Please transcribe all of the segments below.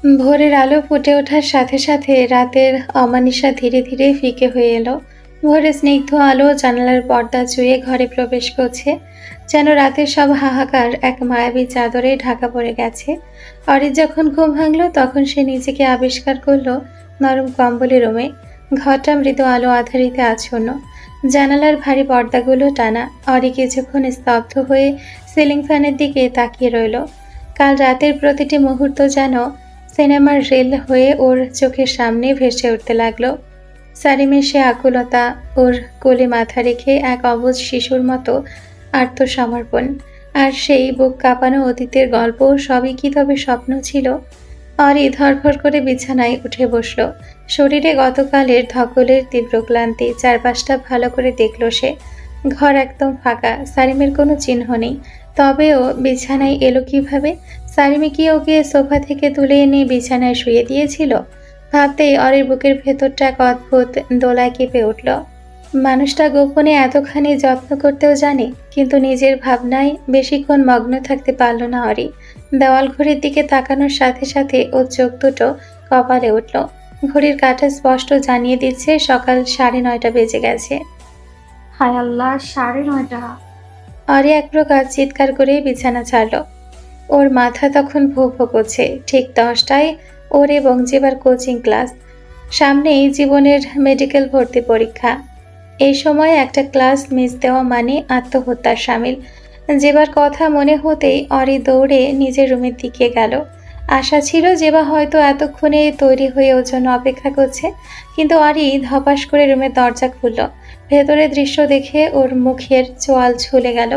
ভোরের আলো ফুটে ওঠার সাথে সাথে রাতের অমানিশা ধীরে ধীরে ফিকে হয়ে এলো। ভোরের স্নিগ্ধ আলো জানালার পর্দা চুয়ে ঘরে প্রবেশ করছে, যেন রাতের সব হাহাকার এক মায়াবী চাদরে ঢাকা পড়ে গেছে। অরির যখন ঘুম ভাঙলো তখন সে নিজেকে আবিষ্কার করলো নরম কম্বলের রুমে। ঘরটা মৃদু আলো আধারিতে আচ্ছন্ন, জানালার ভারী পর্দাগুলো টানা। অরি কিছুক্ষণ স্তব্ধ হয়ে সিলিং ফ্যানের দিকে তাকিয়ে রইল। কাল রাতের প্রতিটি মুহূর্ত যেন সিনেমার রিল হয়ে ওর চোখের সামনে ভেসে উঠতে লাগলো। সারিমের সে আকুলতা, ওর কোলে মাথা রেখে এক অবুঝ শিশুর মতো আত্মসমর্পণ, আর সেই বুক কাঁপানো অতীতের গল্প, সবই কি তবে স্বপ্ন ছিল? অরি ধরফর করে বিছানায় উঠে বসল। শরীরে গতকালের ধকলের তীব্র ক্লান্তি। চারপাশটা ভালো করে দেখল সে। ঘর একদম ফাঁকা, সারিমের কোনো চিহ্ন নেই। তবেও বিছানায় এলো কিভাবে? সারিমে কি ওকে সোফা থেকে তুলে এনে বিছানায় শুয়ে দিয়েছিল? ভাবতেই অরির বুকের ভেতরটা এক অদ্ভুত দোলায় কেঁপে উঠল। মানুষটা গোপনে এতখানি যত্ন করতেও জানে, কিন্তু নিজের ভাবনায় বেশিক্ষণ মগ্ন থাকতে পারল না অরি। দেওয়াল ঘড়ির দিকে তাকানোর সাথে সাথে ওর চোখ দুটো কপালে উঠল। ঘড়ির কাঁটা স্পষ্ট জানিয়ে দিচ্ছে সকাল 9:30 বেজে গেছে। হায় আল্লাহ, 9:30। অরি এক প্রকার চিৎকার করে বিছানা ছাড়ল। ওর মাথা তখন ভোঁ ভোঁ করছে। ঠিক 10টায় ওর এবং যেবার কোচিং ক্লাস। সামনেই জীবনের মেডিকেল ভর্তি পরীক্ষা। এই সময় একটা ক্লাস মিস দেওয়া মানে আত্মহত্যার শামিল। যেবার কথা মনে হতেই অরি দৌড়ে নিজের রুমের দিকে গেল। আশা ছিল যেবা হয়তো এতক্ষণে তৈরি হয়ে ওর জন্য অপেক্ষা করছে, কিন্তু অরি ধপাস করে রুমের দরজা খুলল। ভেতরের দৃশ্য দেখে ওর মুখের চোয়াল ঝুলে গেল।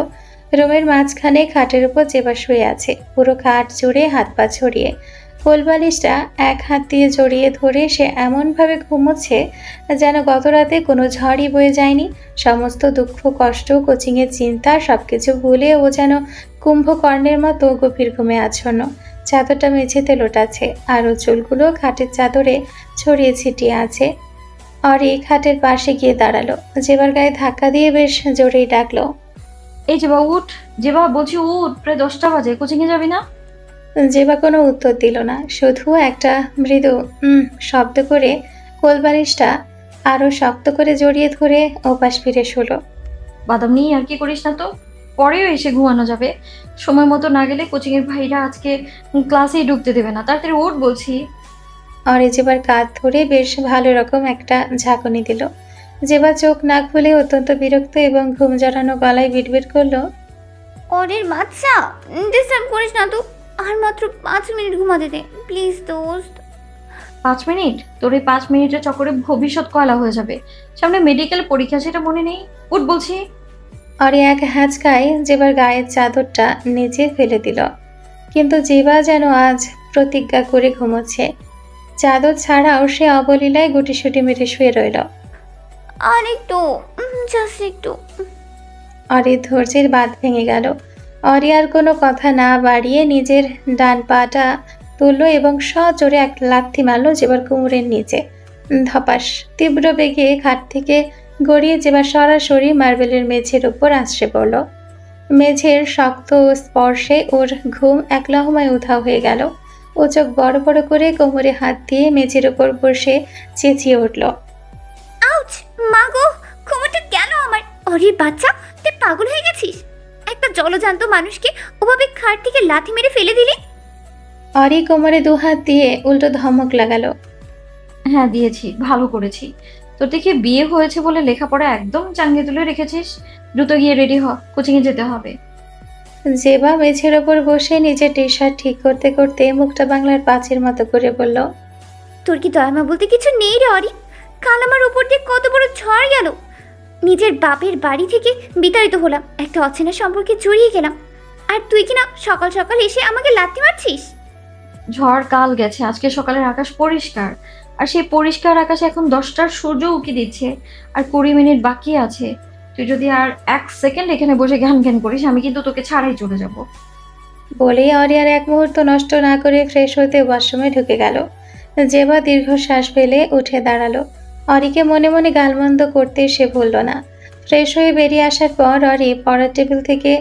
রুমের মাঝখানে খাটের উপর যেবা শুয়ে আছে, পুরো খাট জুড়ে হাত পা ছড়িয়ে। কোলবালিশটা এক হাত দিয়ে জড়িয়ে ধরে সে এমনভাবে ঘুমোচ্ছে যেন গত রাতে কোনো ঝড়ই বয়ে যায়নি। সমস্ত দুঃখ, কষ্ট, কোচিংয়ের চিন্তা সবকিছু ভুলে ও যেন কুম্ভকর্ণের মতো গভীর ঘুমে আচ্ছন্ন। চাদরটা মেঝেতে লোটাচ্ছে, আর ও চুলগুলো খাটের চাদরে ছড়িয়ে ছিটিয়ে আছে। অরি খাটের পাশে গিয়ে দাঁড়ালো। যেবার গায়ে ধাক্কা দিয়ে বেশ জোরেই ডাকলো। এই যে বা উঠ, যে বা বলছি উঠ, প্রায় 10টা বাজে, কোচিং এ যাবি না? যেবা কোনো উত্তর দিল না, শুধু একটা মৃদু শব্দ করে কোলবালিশটা আরো শক্ত করে জড়িয়ে ধরে ওপাশ ফিরে শুল। বাদাম নিয়ে আর কি করিস না তো, পরেও এসে ঘুমানো যাবে। সময় মতো না গেলে কোচিং এর ভাইরা আজকে ক্লাসেই ঢুকতে দেবে না। তাড়াতাড়ি উঠ বলছি। অরে যেবার কাঁধ ধরে বেশ ভালো রকম একটা ঝাঁকুনি দিল। যেবা চোখ না খুলে অত্যন্ত বিরক্ত এবং ঘুম জড়ানো গলায় বিড়বিড় করলো। ওরের বাচ্চা, ডিস্টার্ব করিস না তো। আর মাত্র 5 মিনিট ঘুমাতে দে প্লিজ দোস্ত। 5 মিনিট? তোর এই 5 মিনিটের চক্করে ভবিষ্যৎ কয়লা হয়ে যাবে। সামনে মেডিকেল পরীক্ষা, সেটা মনে নেই? উঠ বলছি। অরে এক হ্যাঁচকায় যেবার গায়ের চাদরটা নিচে ফেলে দিল, কিন্তু যেবা যেন আজ প্রতিজ্ঞা করে ঘুমোচ্ছে। চাদর ছাড়াও সে অবলীলায় গুটিসুটি মেরে শুয়ে রইল। আর একটু, জাস্ট একটু। অরির ধৈর্যের বাঁধ ভেঙে গেল। অরি আর কোনো কথা না বাড়িয়ে নিজের ডান পাটা তুলল এবং সজোরে এক লাথি মারল যেবার কোমরের নিচে। ধপাস! তীব্র বেগে খাট থেকে গড়িয়ে যেবার সরাসরি মার্বেলের মেঝের উপর আছড়ে পড়ল। মেঝের শক্ত স্পর্শে ওর ঘুম এক লহমায় উধাও হয়ে গেল। ও চোখ বড় বড় করে কোমরে হাত দিয়ে মেঝের উপর বসে চেঁচিয়ে উঠল। আউচ! মা গো, কোমরটা কেন আমার? ওরে বাচ্চা, তুই পাগল হয়ে গেছিস? একটা জলজান্ত মানুষকে ওভাবে খাট থেকে লাথি মেরে ফেলে দিলি? অরি কোমরে দুহাত দিয়ে উল্টো ধমক লাগালো। হ্যাঁ দিয়েছি, ভালো করেছি। তোর দেখে বিয়ে হয়েছে বলে লেখাপড়া একদম চাঙ্গে তুলে রেখেছিস। দ্রুত গিয়ে রেডি হ, কোচিং এ যেতে হবে। জেবা মেঝের ওপর বসে নিজের টি শার্ট ঠিক করতে করতে মুখটা বাংলার পাঁচের মতো করে বলল। তোর কি দয়ামা বলতে কিছু নেই রে অরি? কাল আমার উপর দিয়ে কত বড় ঝড় গেল। নিজের বাপের বাড়ি থেকে বিতাড়িত হলাম, একটা অচেনা সম্পর্কে জড়িয়ে গেলাম, আর তুই কিনা সকাল সকাল এসে আমাকে লাথি মারছিস। ঝড় কাল গেছে, আজকে সকালের আকাশ পরিষ্কার। আর সেই পরিষ্কার আকাশে এখন 10টার সূর্য উকি দিচ্ছে, আর 20 মিনিট বাকি আছে। তুই যদি আর 1 সেকেন্ড এখানে বসে জ্ঞান জ্ঞান করিস, আমি কিন্তু তোকে ছাড়াই চলে যাব। বলেই অরি আর এক মুহূর্ত নষ্ট না করে ফ্রেশ হতে ওয়াশরুমে ঢুকে গেল। জেবা দীর্ঘশ্বাস ফেলে উঠে দাঁড়ালো। অরিকে মনে মনে গালমন্দ করতে সে ভুলল না। ফ্রেশ হয়ে বেরিয়ে আসার পর অরি পড়ার টেবিল থেকে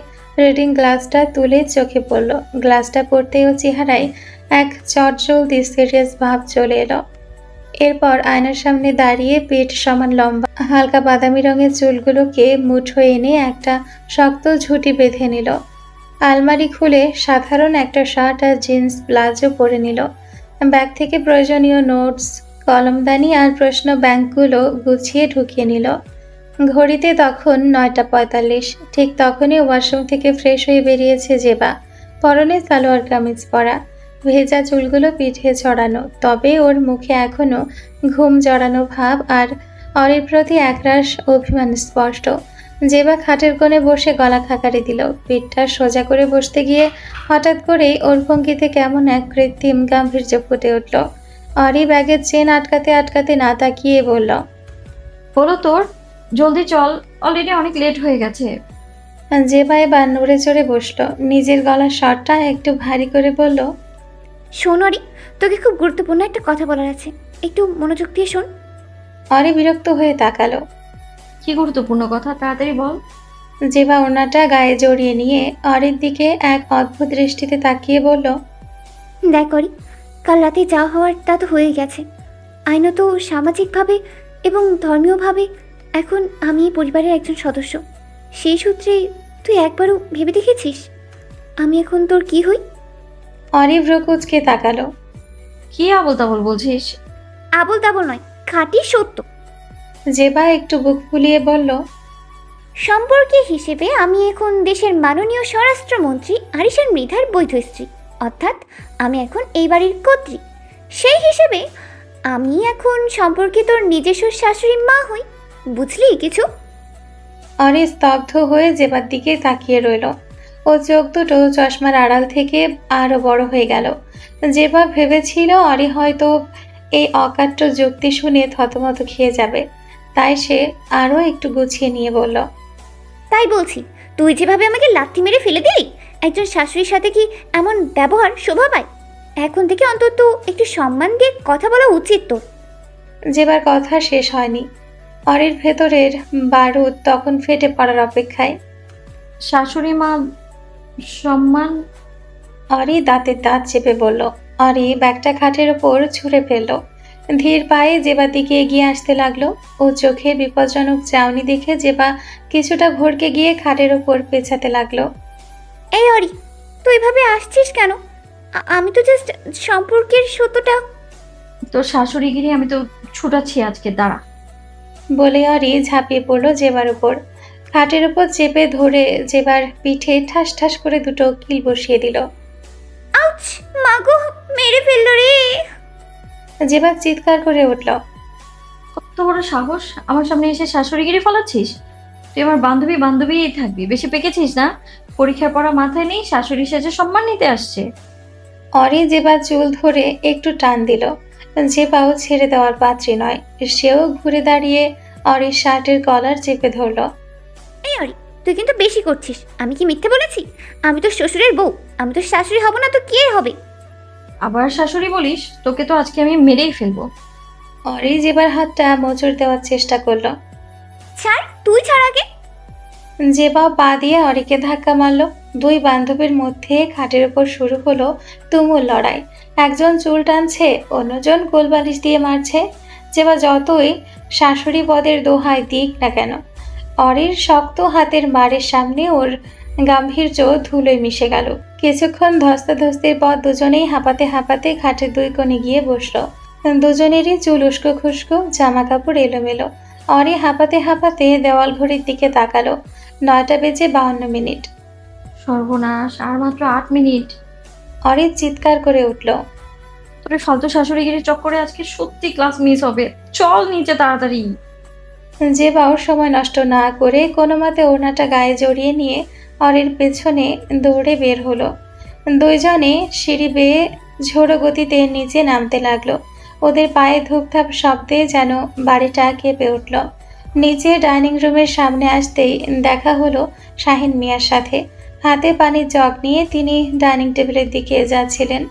রিডিং গ্লাসটা তুলে চোখে পড়ল। গ্লাসটা পড়তেই ও চেহারায় এক চটজলদি সিরিয়াস ভাব চলে এলো। এরপর আয়নার সামনে দাঁড়িয়ে পেট সমান লম্বা হালকা বাদামি রঙের চুলগুলোকে মুঠোয় এনে একটা শক্ত ঝুঁটি বেঁধে নিল। আলমারি খুলে সাধারণ একটা শার্ট আর জিন্স প্লাজো পরে নিল। ব্যাগ থেকে প্রয়োজনীয় নোটস, কলমদানি আর প্রশ্ন ব্যাংকগুলো গুছিয়ে ঢুকিয়ে নিল। ঘড়িতে তখন 9:45। ঠিক তখনই ওয়াশরুম থেকে ফ্রেশ হয়ে বেরিয়েছে জেবা। পরনে সালোয়ার কামিজ পরা, ভেজা চুলগুলো পিঠে ছড়ানো, তবে ওর মুখে এখনো ঘুম জড়ানো ভাব আর অরির প্রতি একরাশ অভিমান স্পষ্ট। জেবা খাটের কোণে বসে গলা খাকারি দিল। পিঠটা সোজা করে বসতে গিয়ে হঠাৎ করেই ওর ভঙ্গিতে কেমন এক কৃত্রিম গাম্ভীর্য ফুটে উঠল। অরি ব্যাগের চেন আটকাতে আটকাতে না তাকিয়ে বলল, হলো তোর, জলদি চল, অলরেডি অনেক লেট হয়ে গেছে। জেবা এবার নড়ে চড়ে বসল। নিজের গলার স্বরটা একটু ভারী করে বলল, শোন অরি, তোকে খুব গুরুত্বপূর্ণ একটা কথা বলার আছে, একটু মনোযোগ দিয়ে শোন। অরি বিরক্ত হয়ে তাকালো। কি গুরুত্বপূর্ণ কথা, তাড়াতাড়ি বল। জেবা ওড়নাটা গায়ে জড়িয়ে নিয়ে অরির দিকে এক অদ্ভুত দৃষ্টিতে তাকিয়ে বলল, দেখ অরি, কাল রাতে যা হওয়ার তা তো হয়ে গেছে। আইনত সামাজিকভাবে এবং ধর্মীয়ভাবে এখন আমি এই পরিবারের একজন সদস্য। সেই সূত্রে তুই একবারও ভেবে দেখেছিস আমি এখন তোর কি হই? অরি ভ্রুকুচকে তাকালো। কি আবল তাবল বলছিস? আবল তাবল নয়, খাঁটি সত্য। জেবা একটু বুক ফুলিয়ে বলল, সম্পর্কে হিসেবে আমি এখন দেশের মাননীয় স্বরাষ্ট্রমন্ত্রী আরিশান মৃধার বৈধ স্ত্রী, অর্থাৎ আমি এখন এই বাড়ির কর্ত্রী। সেই হিসেবে আমি এখন সম্পর্কে তোর নিজস্ব শাশুড়ি মা হই। বুঝলি কিছু? অরি স্তব্ধ হয়ে জেবার দিকে তাকিয়ে রইল। ও চোখ দুটো চশমার আড়াল থেকে আরো বড় হয়ে গেল। জেবা ভেবেছিল অরি হয়তো এই অকাট্য যুক্তি শুনে থতমত খেয়ে যাবে, তাই সে আরো একটু গুছিয়ে নিয়ে বলল, তাই বলছি, তুই যেভাবে আমাকে লাথি মেরে ফেলে দিলি, একজন শাশুড়ির সাথে কি এমন ব্যবহার শোভা পায়? এখন থেকে অন্তত একটু সম্মান দিয়ে কথা বলা উচিত তোর। জেবার কথা শেষ হয়নি। অরির ভেতরের বারুদ তখন ফেটে পড়ার অপেক্ষায়। শাশুড়ি মা সম্মান? অরি দাঁতের দাঁত চেপে বলল। অরি ব্যাগটা খাটের ওপর ছুঁড়ে ফেলল। ধীর পায়ে জেবার দিকে এগিয়ে আসতে লাগলো। ও চোখে বিপজ্জনক চাউনি দেখে জেবা কিছুটা ভড়কে গিয়ে খাটের ওপর পেছাতে লাগলো। এই অরি, তুই এভাবে আসছিস কেন? আমি তো জাস্ট সম্পর্কের সত্যটা। তোর শাশুড়িগিরি আমি তো ছুটাচ্ছি আজকে, দাঁড়া। বলে অরি ঝাঁপিয়ে পড়লো জেবার উপর। খাটের উপর চেপে ধরে জেবার পিঠে ঠাস ঠাস করে দুটো কিল বসিয়ে দিল। আউচ, মাগো, মেরে ফেললো রে। জেবা চিৎকার করে উঠল। কত বড় সাহস, আমার সামনে এসে শাশুড়িগিরি ফলাচ্ছিস? তুই আমার বান্ধবী বান্ধবীই থাকবি, বেশি পেকেছিস না? পরীক্ষার পড়া মাথায় নেই, শাশুড়ি সেজে সম্মান নিতে আসছে। অরি জেবার চুল ধরে একটু টান দিল। জেবাও ছেড়ে দেওয়ার পাত্রী নয়। সেও ঘুরে দাঁড়িয়ে অরির শার্টের কলার চেপে ধরল। এই অরি, তুই কিন্তু বেশি করছিস। আমি কি মিথ্যে বলেছি? আমি তো শ্বশুরের বউ, আমি তো শাশুড়ি হব না তো কে হবে? আবার শাশুড়ি বলিস? তোকে তো আজকে আমি মেরেই ফেলবো। অরি জেবার হাতটা মোচড় দেওয়ার চেষ্টা করলো। ছাড়, তুই ছাড় আগে। জেবাও পা দিয়ে অরিকে ধাক্কা মারল। দুই বান্ধবীর মধ্যে খাটের উপর শুরু হলো তুমুল লড়াই। একজন চুল টানছে, অন্যজন কোলবালিশ দিয়ে মারছে। জেবা যতই শাশুড়ি পদের দোহাই দিক না কেন, অরির শক্ত হাতের মারের সামনে ওর গাম্ভীর্য ধুলোয় মিশে গেল। কিছুক্ষণ ধস্তাধস্তির পর দুজনেই হাঁপাতে হাঁপাতে খাটের দুই কোণে গিয়ে বসলো। দুজনেরই চুল উস্কো খুস্কো, জামা কাপড় এলোমেলো। অরি হাঁপাতে হাঁপাতে দেওয়াল ঘড়ির দিকে তাকালো। 9:52। সর্বনাশ, আর মাত্র 8 মিনিট। অরি চিৎকার করে উঠল। তোর এই ফালতু শাশুড়িগিরির চক্করে আজকে সত্যি ক্লাস মিস হবে। চল নিচে তাড়াতাড়ি। জেবাও সময় নষ্ট না করে কোনো মতে ওড়নাটা গায়ে জড়িয়ে নিয়ে অরির পেছনে দৌড়ে বের হলো। দুইজনে সিঁড়ি বেয়ে ঝোড়ো গতিতে নিচে নামতে লাগলো। ওদের পায়ে ধূপধাপ শব্দে যেন বাড়িটা কেঁপে উঠল। নিচে ডাইনিং রুমের সামনে আসতেই দেখা হলো শাহিন মিয়ার সাথে। হাতে পানির জগ নিয়ে তিনি ডাইনিং টেবিলের দিকে যাচ্ছিলেন।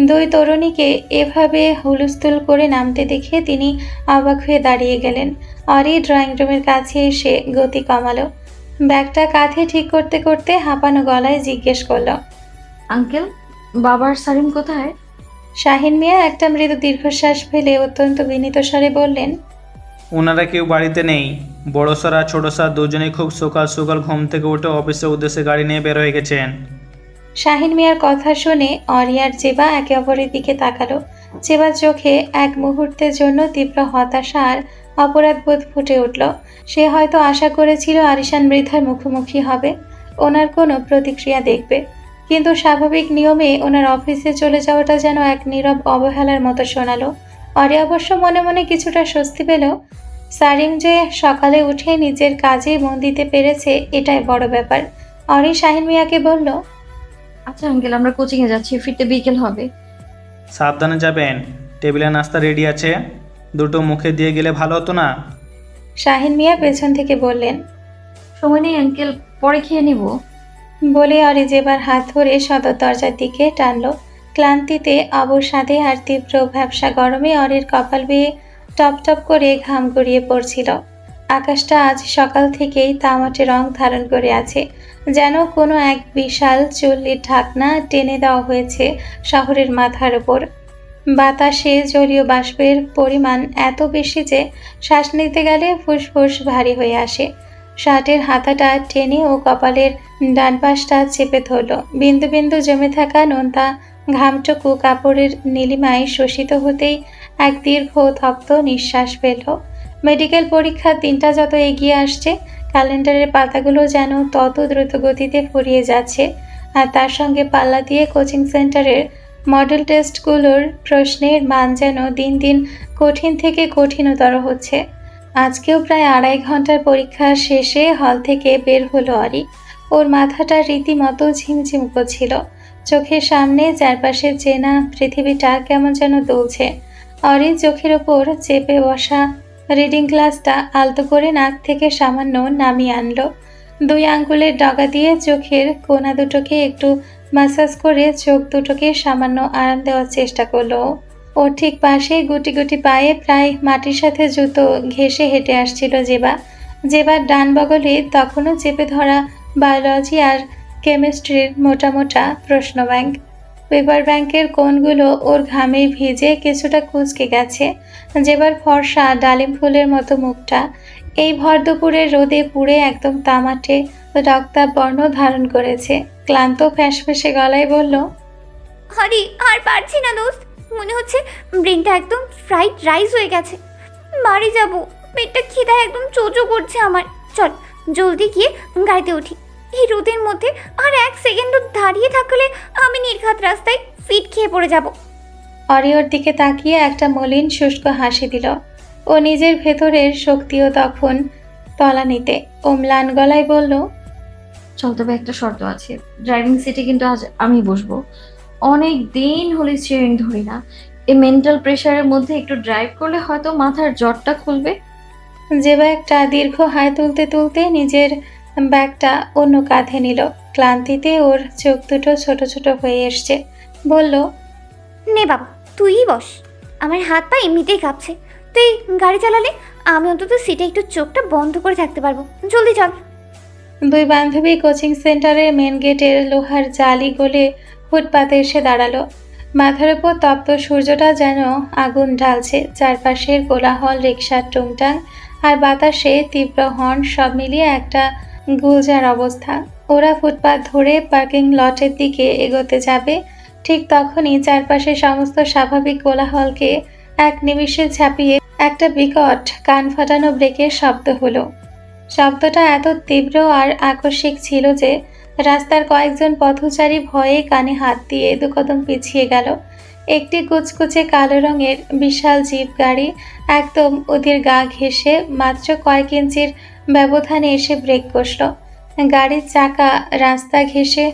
দুই তরুণীকে এভাবে হুলস্থুল করে নামতে দেখে তিনি অবাক হয়ে দাঁড়িয়ে গেলেন। অরি ড্রয়িং রুমের কাছে এসে গতি কমালো। ব্যাগটা কাঁধে ঠিক করতে করতে হাঁপানো গলায় জিজ্ঞেস করল, আঙ্কেল, বাবার সারিম কোথায়? শাহিন মিয়া একটা মৃদু দীর্ঘশ্বাস ফেলে অত্যন্ত বিনীত স্বরে বললেন, ওনারা কেউ বাড়িতে নেই। বড় স্যার আর ছোট স্যার দুজনেই খুব সকাল সকাল ঘুম থেকে উঠে অফিসের উদ্দেশ্যে গাড়ি নিয়ে বের হয়ে গেছেন। শাহিন মিয়ার কথা শুনে অরি আর জেবা একে অপরের দিকে তাকালো। জেবার চোখে এক মুহূর্তের জন্য তীব্র হতাশা আর অপরাধবোধ ফুটে উঠল। সে হয়তো আশা করেছিল আরিশান মৃধার মুখোমুখি হবে, ওনার কোনো প্রতিক্রিয়া দেখবে, কিন্তু স্বাভাবিক নিয়মে ওনার অফিসে চলে যাওয়াটা যেন এক নীরব অবহেলার মতো শোনালো। অরি অবশ্য মনে মনে কিছুটা স্বস্তি পেল। সারিম যে সকালে উঠে নিজের কাজে মন দিতে পেরেছে, এটাই বড় ব্যাপার। অরি শাহিন মিয়াকে বলল, আচ্ছা আঙ্কেল, আমরা কোচিংয়ে যাচ্ছি, ফিরতে বিকেল হবে। সাবধানে যাবেন। টেবিলে নাস্তা রেডি আছে, দুটো মুখে দিয়ে গেলে ভালো হতো না? শাহিন মিয়া পেছন থেকে বললেন। সময় নেই আঙ্কেল, পরে খেয়ে নিব। বলে অরি জেবার হাত ধরে সদর দরজার দিকে টানলো। ক্লান্তিতে অবসাদে আর তীব্র ভ্যাপসা গরমে অরির কপাল বেয়ে টপ টপ করে ঘাম গড়িয়ে পড়ছিল। আকাশটা আজ সকাল থেকেই তামাটে রং ধারণ করে আছে, যেন কোনো এক বিশাল চুল্লির ঢাকনা টেনে দেওয়া হয়েছে শহরের মাথার ওপর। বাতাসে জলীয় বাষ্পের পরিমাণ এত বেশি যে শ্বাস নিতে গেলে ফুসফুস ভারী হয়ে আসে। শার্টের হাতাটা টেনে ও কপালের ডান পাশটা চেপে ধরল। বিন্দু বিন্দু জমে থাকা নোনতা ঘামটুকু কাপড়ের নীলিমায় শোষিত হতেই এক দীর্ঘ তপ্ত নিঃশ্বাস ফেল। মেডিকেল পরীক্ষার দিনটা যত এগিয়ে আসছে, ক্যালেন্ডারের পাতাগুলো যেন তত দ্রুত গতিতে ফুরিয়ে যাচ্ছে, আর তার সঙ্গে পাল্লা দিয়ে কোচিং সেন্টারের মডেল টেস্টগুলোর প্রশ্নের মান যেন দিন দিন কঠিন থেকে কঠিনতর হচ্ছে। আজকেও প্রায় 2.5 ঘন্টার পরীক্ষা শেষে হল থেকে বের হলো অরি। ওর মাথাটা রীতিমতো ঝিমঝিম করছিল। চোখের সামনে চারপাশে চেনা পৃথিবীটা কেমন যেন দুলছে। অরি চোখের ওপর চেপে বসা রিডিং গ্লাসটা আলতো করে নাক থেকে সামান্য নামিয়ে আনলো। 2 আঙ্গুলের ডগা দিয়ে চোখের কোনা দুটোকে একটু ম্যাসাজ করে চোখ দুটোকে সামান্য আরাম দেওয়ার চেষ্টা করলো। ওর ঠিক পাশে গুটি গুটি পায়ে প্রায় মাটির সাথে জুতো ঘেঁষে হেঁটে আসছিল জেবা। জেবার ডান বগলে তখনও চেপে ধরা বায়োলজি আর কেমিস্ট্রির মোটা মোটা প্রশ্ন ব্যাংক। পেপার ব্যাংকের কোণগুলো ওর ঘামে ভিজে কিছুটা কুঁচকে গেছে। জেবার ফর্সা ডালিম ফুলের মতো মুখটা এই ভর দুপুরের রোদে পুড়ে একদম তামাটে রক্তাভ বর্ণ ধারণ করেছে। ক্লান্ত ফ্যাঁসফেঁসে গলায় বলল, আরে আর পারছি না দোস্ত, মনে হচ্ছে ব্রেনটা একদম ফ্রাইড রাইস হয়ে গেছে। বাড়ি যাব, পেটটা খিদায় একদম চোচো করছে আমার। চল জলদি গিয়ে গাড়িতে উঠি। এই রোদের মধ্যে আর 1 সেকেন্ডও দাঁড়িয়ে থাকলে আমি নির্ঘাত রাস্তায় ফিট খেয়ে পড়ে যাব। অরি ওর দিকে তাকিয়ে একটা মলিন শুষ্ক হাসি দিল। ও নিজের ভেতরের শক্তিও তখন তলানিতে। ও ম্লান গলায় বলল, চল, তবে একটা শর্ত আছে। ড্রাইভিং সিটে কিন্তু আজ আমি বসবো। অনেক দিন হলে স্টিয়ারিং ধরি না। এই মেন্টাল প্রেশারের মধ্যে একটু ড্রাইভ করলে হয়তো মাথার জটটা খুলবে। জেবা একটা দীর্ঘ হাই তুলতে তুলতে নিজের ব্যাগটা অন্য কাঁধে নিল। ক্লান্তিতে ওর চোখ দুটো ছোট ছোট হয়ে এসছে। বলল, নে বাবা, তুইই বস। আমার হাত পা এমনিতেই কাঁপছে। তুই গাড়ি চালালে আমি অন্তত সিটে একটু চোখটা বন্ধ করে থাকতে পারবো। জলদি চল। 2 বান্ধবী কোচিং সেন্টারের মেন গেটের লোহার জালি গলে ফুটপাতে এসে দাঁড়ালো। মাথার উপর তপ্ত সূর্যটা যেন আগুন ঢালছে। চারপাশের কোলাহল, রিকশার টুংটাং আর বাতাসে তীব্র হর্ন সব মিলিয়ে একটা গুলজার অবস্থা। ওরা ফুটপাত ধরে পার্কিং লটের দিকে এগোতে যাবে, ঠিক তখনই চারপাশে সমস্ত স্বাভাবিক কোলাহলকে এক নিমিষে ছাপিয়ে একটা বিকট কান ফাটানো ব্রেকের শব্দ হলো। শব্দটা এত তীব্র আর আকস্মিক ছিল যে রাস্তার কয়েকজন পথচারী ভয়ে কানে হাত দিয়ে 2 কদম পিছিয়ে গেল। একটি কুচকুচে কালো রঙের বিশাল জিপ গাড়ি একদম ওদের গা ঘেঁষে মাত্র কয়েক ইঞ্চির ব্যবধানে এসে ব্রেক কষল। গাড়ির চাকা রাস্তা ঘেঁষে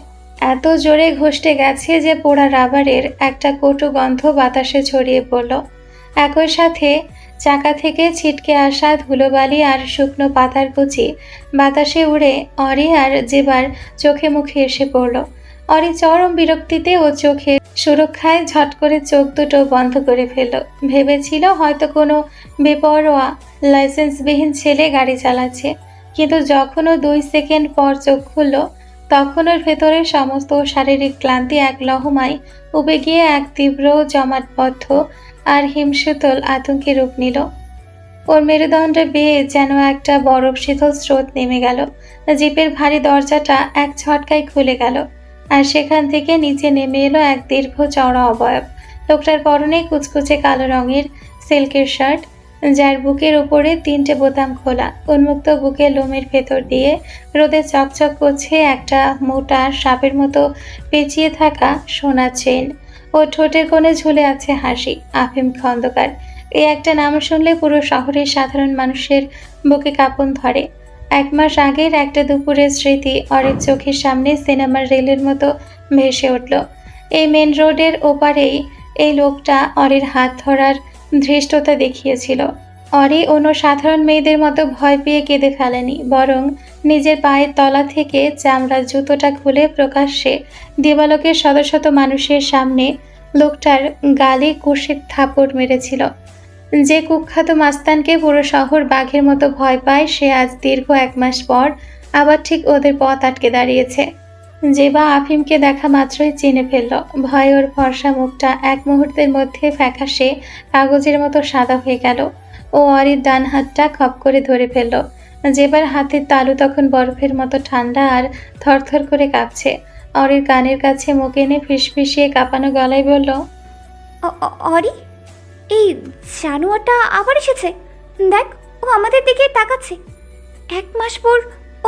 এত জোরে ঘষতে গেছে যে পোড়া রাবারের একটা কটু গন্ধ বাতাসে ছড়িয়ে পড়ল। একই সাথে চাকা থেকে ছিটকে আসা ধুলোবালি আর শুকনো পাতার কুচি বাতাসে উড়ে অরি আর জেবার চোখে মুখে এসে পড়ল। অরি চরম বিরক্তিতে ও চোখে সুরক্ষায় ঝট করে চোখ দুটো বন্ধ করে ফেলল। ভেবেছিল হয়তো কোনো বেপরোয়া লাইসেন্সবিহীন ছেলে গাড়ি চালাচ্ছে, কিন্তু যখন ও 2 সেকেন্ড পর চোখ খুলল তখন ওর ভেতরে সমস্ত শারীরিক ক্লান্তি এক লহমায় উবে গিয়ে এক তীব্র জমাটবদ্ধ আর হিমশীতল আতঙ্কে রূপ নিল। ওর মেরুদণ্ডে বেয়ে যেন একটা বরফ শীতল স্রোত নেমে গেল। জিপের ভারী দরজাটা এক ঝটকায় খুলে গেল, আর সেখান থেকে নিচে নেমে এলো এক দীর্ঘ চওড়া অবয়ব। লোকটার পরনে কুচকুচে কালো রঙের সিল্কের শার্ট, যার বুকের উপরে 3টে বোতাম খোলা। উন্মুক্ত বুকের লোমের ভেতর দিয়ে রোদে চকচক করছে একটা মোটা সাপের মতো পেঁচিয়ে থাকা সোনার চেন। ও ঠোঁটের কোণে ঝুলে আছে হাসি। আফিম খন্দকার, এই একটা নাম শুনলে পুরো শহরের সাধারণ মানুষের বুকে কাঁপন ধরে। 1 মাস আগের একটা দুপুরের স্মৃতি অরের চোখের সামনে সিনেমার রেলের মতো ভেসে উঠল। এই মেন রোডের ওপারেই এই লোকটা অরের হাত ধরার ধৃষ্টতা দেখিয়েছিল। অরি অন্য সাধারণ মেয়েদের মতো ভয় পেয়ে কেঁদে ফেলেনি, বরং নিজের পায়ের তলা থেকে চামড়ার জুতোটা খুলে প্রকাশ্যে দিবালোকের শত শত মানুষের সামনে লোকটার গালে কষে থাপড় মেরেছিল। যে কুখ্যাত মাস্তানকে পুরো শহর বাঘের মতো ভয় পায়, সে আজ দীর্ঘ 1 মাস পর আবার ঠিক ওদের পথ আটকে দাঁড়িয়েছে। জেবা আফিমকে দেখা মাত্রই চিনে ফেলল। ভয়ে ওর ফর্সা মুখটা এক মুহূর্তের মধ্যে ফ্যাকাশে কাগজের মতো সাদা হয়ে গেল। ও অরির ডান হাতটা খপ করে ধরে ফেলল। জেবার হাতের তালু তখন বরফের মতো ঠান্ডা আর থরথর করে কাঁপছে। অরির কানের কাছে মুখ এনে ফিসফিসিয়ে কাঁপানো গলায় বলল, অরি, এই জানোয়ারটা আবার এসেছে। দেখ, ও আমাদের দিকে তাকাচ্ছে। 1 মাস পর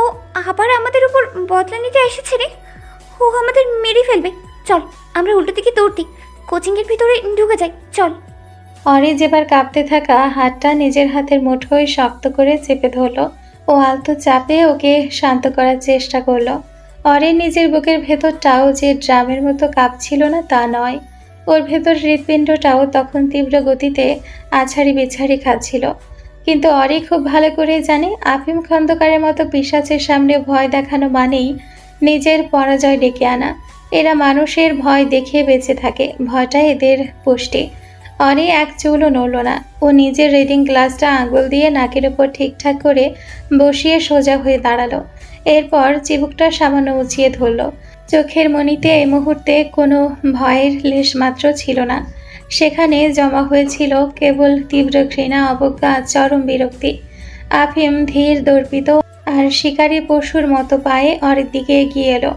ও আবার আমাদের উপর বদলা নিতে এসেছে রে। ও আমাদের মেরে ফেলবে। চল, আমরা উল্টো দিকে দৌড় দিই, কোচিংয়ের ভিতরে ঢুকে যাই, চল। অরি যেবার কাঁপতে থাকা হাতটা নিজের হাতের মুঠোয় শক্ত করে চেপে ধরল। ও আলতো চাপে ওকে শান্ত করার চেষ্টা করলো। অরির নিজের বুকের ভেতরটাও যে ড্রামের মতো কাঁপছিল না তা নয়, ওর ভেতর হৃৎপিণ্ডটাও তখন তীব্র গতিতে আছাড়ি বিছাড়ি খাচ্ছিল। কিন্তু অরি খুব ভালো করে জানে, আফিম খন্দকারের মতো পিশাচের সামনে ভয় দেখানো মানেই নিজের পরাজয় ডেকে আনা। এরা মানুষের ভয় দেখে বেঁচে থাকে, ভয়টা এদের পুষ্টি। অরি এক চুলও নড়ল না। ও নিজের রিডিং গ্লাসটা আঙুল দিয়ে নাকের উপর ঠিকঠাক করে বসিয়ে সোজা হয়ে দাঁড়ালো। এরপর চিবুকটা সামান্য উঁচিয়ে ধরল। চোখের মণিতে এই মুহূর্তে কোনো ভয়ের লেশ মাত্র ছিল না। সেখানে জমা হয়েছিল কেবল তীব্র ঘৃণা, অবজ্ঞা, চরম বিরক্তি। আফিম ধীর দর্পিত আর শিকারী পশুর মতো পায়ে অরির দিকে এগিয়ে এলো।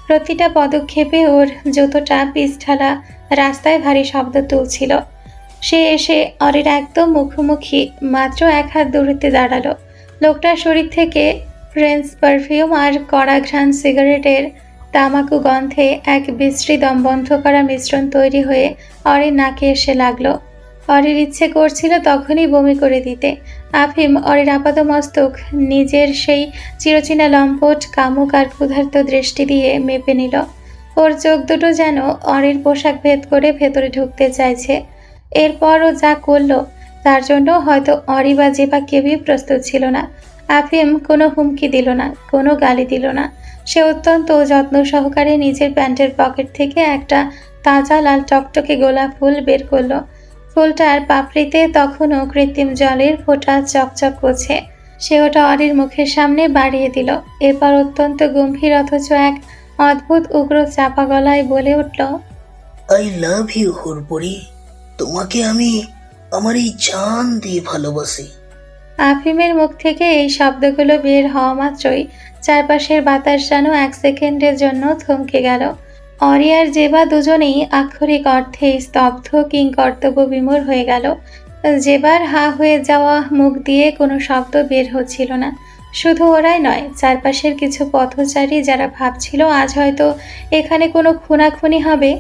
প্রতিটা পদক্ষেপে ওর জুতোটা পিছঢালা রাস্তায় ভারী শব্দ তুলছিল। সে এসে অরির একদম মুখোমুখি মাত্র 1 হাত দূরত্বে দাঁড়ালো। লোকটার শরীর থেকে ফ্রেঞ্চ পারফিউম আর কড়া ঘ্রাণ সিগারেটের তামাকু গন্ধে এক বিশ্রী দম বন্ধ করা মিশ্রণ তৈরি হয়ে অরির নাকে এসে লাগলো। অরির ইচ্ছে করছিল তখনই বমি করে দিতে। আফিম অরির আপাদমস্তক নিজের সেই চিরচেনা লম্পট, কামুক আর ক্ষুধার্ত দৃষ্টি দিয়ে মেপে নিল। ওর চোখ দুটো যেন অরির পোশাক ভেদ করে ভেতরে ঢুকতে চাইছে। এরপরও যা করলো তার জন্য হয়তো অরি বা জেবা কেউই প্রস্তুত ছিল না। আফিম কোনো হুমকি দিল না, কোনো গালি দিল না। সে অত্যন্ত যত্ন সহকারে নিজের প্যান্টের পকেট থেকে একটা তাজা লাল টকটকে গোলাপ ফুল বের করলো। ফুলটার পাপড়িতে তখনও কৃত্রিম জলের ফোঁটা চকচক করছে। সে ওটা অরির মুখের সামনে বাড়িয়ে দিল। এরপর অত্যন্ত গম্ভীর অথচ এক অদ্ভুত উগ্র চাপা গলায় বলে উঠল, আই লাভ ইউ হুরপুরি, তোমাকে আমি আমার এই জান দিয়ে ভালোবাসি। আফিমের মুখ থেকে এই শব্দগুলো বের হওয়া মাত্রই চারপাশের বাতাস যেন 1 সেকেন্ডের জন্য থমকে গেল। অরি আর জেবা দুজনেই আক্ষরিক অর্থে স্তব্ধ, কিংকর্তব্য বিমূঢ় হয়ে গেল। জেবার হা হয়ে যাওয়া মুখ দিয়ে কোনো শব্দ বের হচ্ছিল না। শুধু ওরাই নয়, চারপাশের কিছু পথচারী যারা ভাবছিল আজ হয়তো এখানে কোনো খুনাখুনি হবে,